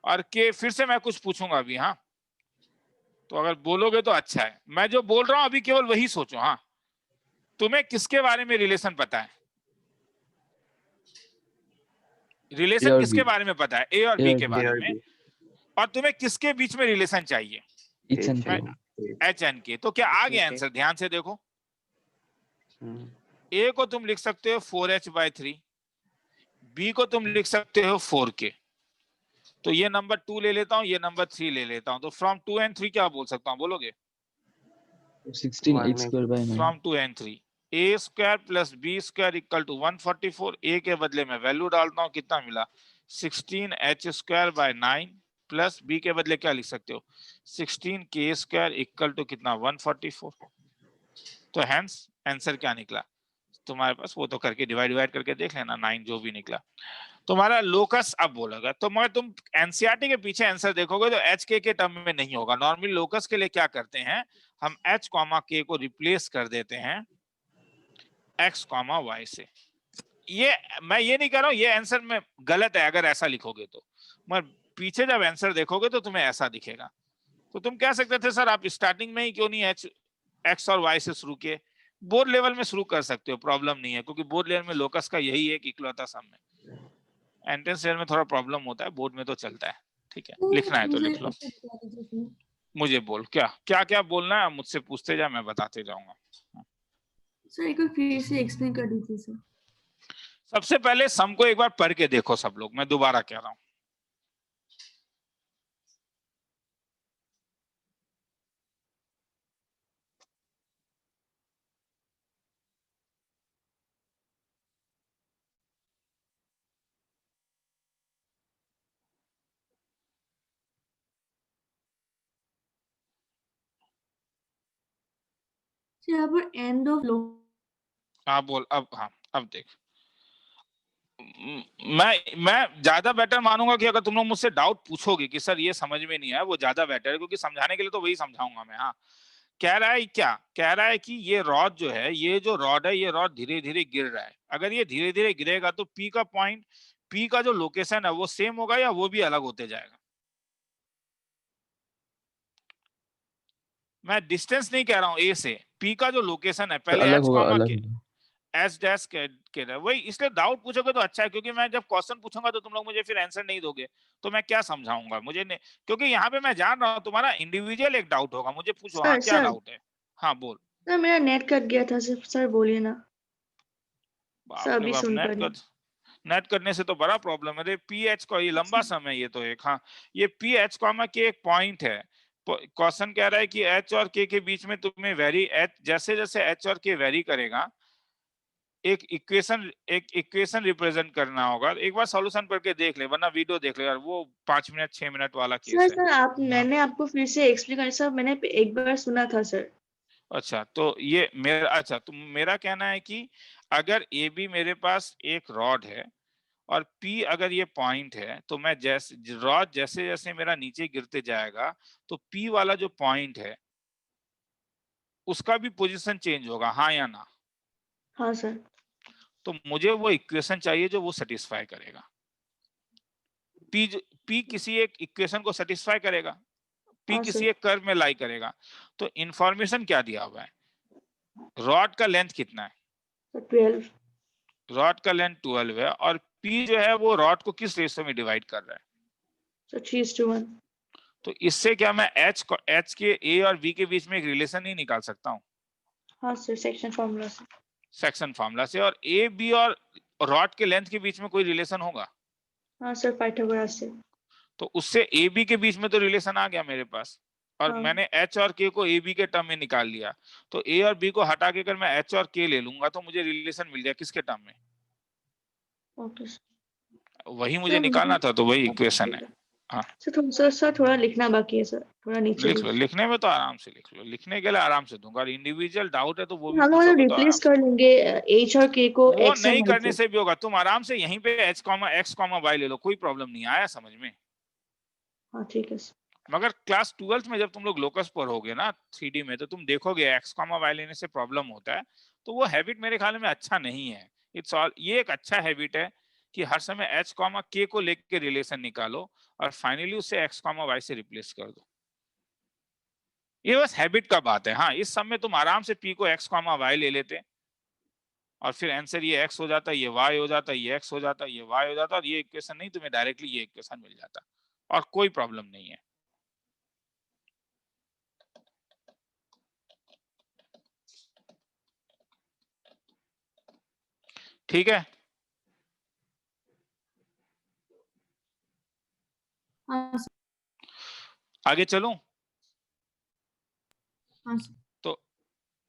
और K फिर से मैं कुछ पूछूंगा अभी। हाँ, तो अगर बोलोगे तो अच्छा है, मैं जो बोल रहा हूं अभी केवल वही सोचो। हाँ, तुम्हें किसके बारे में रिलेशन पता है? रिलेशन A और किसके B, बारे में पता है? A और A B और के B, बारे में। और तुम्हें किसके बीच में रिलेशन चाहिए? H and K। H and K। तो क्या आ गया आंसर? ध्यान से देखो, A को तुम लिख सकते हो 4H/3, B को तुम लिख सकते हो 4K। तो ये नंबर 2 ले लेता हूं, ये नंबर 3 ले लेता हूं, तो फ्रॉम 2 and 3 क्या बोल सकता हूं, बोलोगे? 16h²/9। From 2 and 3 A square plus B square equal to 144। A के बदले में वैल्यू डालता हूं, कितना मिला? 16H²/9 प्लस B के बदले क्या लिख सकते हो? 16K² इक्वल टू कितना? 144। तो हैंस आंसर क्या निकला तुम्हारे पास? वो तो करके डिवाइड करके देख लेना, 9 जो भी निकला तुम्हारा लोकस। अब बोलोगा तो मगर तुम एनसीईआरटी के पीछे आंसर देखोगे तो एच के टर्म में नहीं होगा। नॉर्मली लोकस के लिए क्या करते हैं, हम H कॉमा K को रिप्लेस कर देते हैं X कॉमा Y से। ये मैं ये नहीं कह रहा हूं ये आंसर में गलत है अगर ऐसा लिखोगे तो, मगर पीछे जब आंसर देखोगे तो तुम्हें ऐसा दिखेगा। तो तुम कह सकते थे सर आप स्टार्टिंग में ही क्यों नहीं X और Y से शुरू किए? बोर्ड लेवल में शुरू कर सकते हो, प्रॉब्लम नहीं है, क्योंकि बोर्ड लेवल में लोकस का यही एक इकलौता सम है। एंट्रेंस लेवल में थोड़ा प्रॉब्लम होता है, बोर्ड में तो चलता है। ठीक है, लिखना है तो लिख लो। मुझे बोल क्या क्या क्या बोलना है, मुझसे पूछते जा, मैं बताते जाऊंगा। सर एक बार फिर से एक्सप्लेन कर दीजिए सर। सबसे पहले सम को एक बार पढ़ के देखो सब लोग, मैं दोबारा कह रहा हूं। यहाँ पर एंड ऑफ लो हाँ बोल अब, हाँ अब देख, मैं ज्यादा बेटर मानूंगा कि अगर तुम लोग मुझसे डाउट पूछोगे कि सर ये समझ में नहीं आया, वो ज्यादा बेटर है, क्योंकि समझाने के लिए तो वही समझाऊंगा मैं। हाँ, कह रहा है क्या, कह रहा है कि ये रॉड जो है, ये जो रॉड है, ये रॉड धीरे धीरे गिर रहा है। अगर ये धीरे धीरे गिरेगा तो पी का पॉइंट, पी का जो लोकेशन है वो सेम होगा या वो भी अलग होते जाएगा? मैं डिस्टेंस नहीं कह रहा हूं ए से, पी का जो लोकेशन है, पहले अलग एच होगा, कॉमा अलग के होगा। एच डैश के रहे वही, इसलिए डाउट पूछोगे तो अच्छा है, क्योंकि मैं जब क्वेश्चन पूछूंगा तो तुम लोग मुझे फिर आंसर नहीं दोगे, तो मैं क्या समझाऊंगा? मुझे नहीं, क्योंकि यहाँ पे मैं जान रहा हूँ तुम्हारा इंडिविजुअल एक डाउट होगा, मुझे पूछो हाँ सर क्या सर डाउट है। हाँ बोल। सर मेरा नेट कट गया था सर बोलिए ना। सर बाप रे अभी बाप, सुन नेट पा रही कट, नेट करने से तो बड़ा प्रॉब्लम है। पी एच का ये लंबा समय, ये तो एक, हाँ ये पी एच कॉमा के एक पॉइंट है। क्वेश्चन कह रहा है कि एच और के बीच में तुम्हें वेरी, एच जैसे जैसे एच और के वेरी करेगा, एक इक्वेशन रिप्रेजेंट करना होगा। एक बार सॉल्यूशन करके देख ले, वरना वीडियो देख ले यार, वो 5 मिनट 6 मिनट वाला सर केस है। सर आप मैंने आपको फिर से एक्सप्लेन कर सर मैंने एक बार सुना था सर। अच्छा तो ये मेरा, अच्छा तो मेरा कहना है कि अगर ए बी मेरे पास एक रॉड है और P अगर ये पॉइंट है, तो मैं जैसे रॉड जैसे जैसे मेरा नीचे गिरते जाएगा, तो P वाला जो पॉइंट है उसका भी पोजीशन चेंज होगा, हाँ या ना? हाँ सर। तो मुझे वो इक्वेशन चाहिए जो वो सेटिस्फाई करेगा। P किसी एक इक्वेशन को सेटिस्फाई करेगा, P हाँ किसी सर। एक कर्व में लाई करेगा। तो इंफॉर्मेशन क्या दिया हुआ है, रॉड का लेंथ कितना है? 12। रॉड का लेंथ 12 है, और P जो है वो रॉड को किस रेशियो में डिवाइड कर रहा है? सर 3:1। तो इससे क्या मैं H के A और B के बीच में एक रिलेशन नहीं निकाल सकता हूँ? हाँ सर सेक्शन फार्मूला से। सेक्शन फार्मूला से। और A B और रॉड के लेंथ के बीच में कोई रिलेशन होगा? हाँ सर पाइथागोरस से। तो उससे A B के बीच में तो रिलेशन आ गया मेरे पास, और हाँ। मैंने H और K को A B के टर्म में निकाल लिया। तो A और B को हटा के अगर मैं H और K ले लूंगा तो मुझे रिलेशन मिल गया किसके टर्म में? Okay sir. वही मुझे निकालना था, तो वही इक्वेशन है। हाँ सर थोड़ा लिखना बाकी है सर, थोड़ा नीचे लिख लो, लिखने में तो आराम से लिख लो, लिखने के लिए आराम से दूंगा। इंडिविजुअल डाउट है तो वो भी हम लोग पूछोगे तो रिप्लेस आराम से। कर लेंगे एच और के को वो एक्स एंड नहीं वाई करने से। से भी होगा, तुम आराम से यहीं पे h x y ले लो, कोई प्रॉब्लम नहीं आया समझ में। हाँ ठीक है सर। मगर क्लास 12th में जब तुम लोग लोकस पढ़ोगे ना 3D में, तो तुम देखोगे x y लेने से प्रॉब्लम होता है। तो वो हैबिट मेरे ख्याल में अच्छा नहीं है। इट्स ऑल, ये एक अच्छा हैबिट है कि हर समय h k को लेके रिलेशन निकालो और फाइनली उसे x y से रिप्लेस कर दो। ये बस हैबिट का बात है। हाँ, इस समय तुम आराम से p को x y ले लेते और फिर आंसर ये x हो जाता, ये y हो जाता, ये x हो जाता, ये y हो जाता, और ये इक्वेशन नहीं, तुम्हें डायरेक्टली ये इक्वेशन मिल जाता और कोई प्रॉब्लम नहीं है। ठीक है, हाँ सर। आगे चलूं? हाँ सर। तो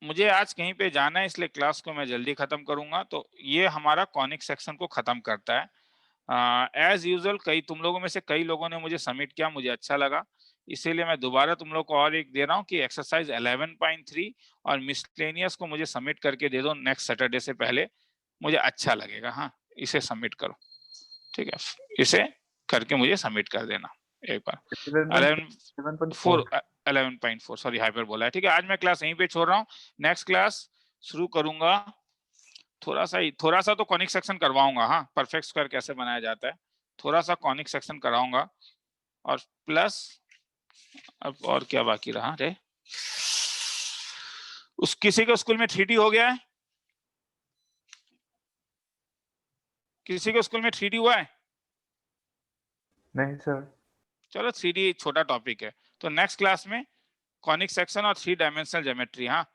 मुझे आज कहीं पे जाना है, इसलिए क्लास को मैं जल्दी खत्म करूंगा। तो ये हमारा कॉनिक सेक्शन को खत्म करता है। एज यूजुअल तुम लोगों में से कई लोगों ने मुझे सबमिट किया, मुझे अच्छा लगा, इसीलिए मैं दोबारा तुम लोग को और एक दे रहा हूँ कि एक्सरसाइज 11.3 और मिसलेनियस को मुझे सबमिट करके दे दो नेक्स्ट सैटरडे से पहले, मुझे अच्छा लगेगा। हाँ, इसे सबमिट करो, ठीक है, इसे करके मुझे सबमिट कर देना एक बार। 11.4 सॉरी हाइपर बोला है। ठीक है, आज मैं क्लास यहीं पे छोड़ रहा हूँ, नेक्स्ट क्लास शुरू करूंगा। थोड़ा सा तो कॉनिक सेक्शन करवाऊंगा, हाँ, परफेक्ट स्क्वायर कैसे बनाया जाता है, थोड़ा सा कॉनिक सेक्शन कराऊंगा, और प्लस अब और क्या बाकी रहा रे? उस किसी के स्कूल में 3D हो गया है? किसी के स्कूल में 3D हुआ है? नहीं सर। चलो 3D छोटा टॉपिक है, तो नेक्स्ट क्लास में कॉनिक सेक्शन और 3 डायमेंशनल ज्योमेट्री। हाँ,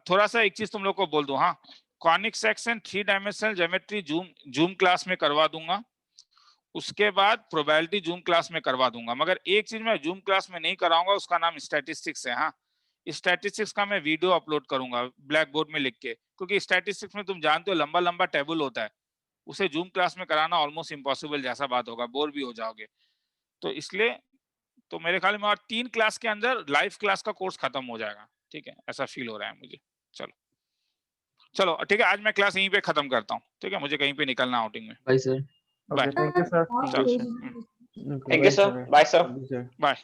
थोड़ा सा एक चीज तुम लोग को बोल दूं, हाँ, conic section 3 dimensional geometry zoom class में करवा दूंगा, उसके बाद प्रोबेबिलिटी जूम क्लास में करवा दूंगा। मगर एक चीज मैं जूम क्लास में नहीं कराऊंगा, उसका नाम स्टैटिस्टिक्स है। हाँ, स्टैटिस्टिक्स का मैं वीडियो अपलोड करूंगा ब्लैक बोर्ड में लिख के, क्योंकि स्टैटिस्टिक्स में तुम जानते हो लंबा लंबा टेबल होता है, उसे जूम क्लास में कराना ऑलमोस्ट इम्पॉसिबल जैसा बात होगा, बोर भी हो जाओगे। तो इसलिए तो मेरे ख्याल में और 3 क्लास के अंदर लाइव क्लास का कोर्स खत्म हो जाएगा। ठीक है, ऐसा फील हो रहा है मुझे। चलो ठीक है, आज मैं क्लास यहीं पे खत्म करता हूँ, ठीक है, मुझे कहीं पे निकलना आउटिंग में। Bye sir. Okay, thank you sir. और चलो। close- thank you sir, bye sir. Sir bye.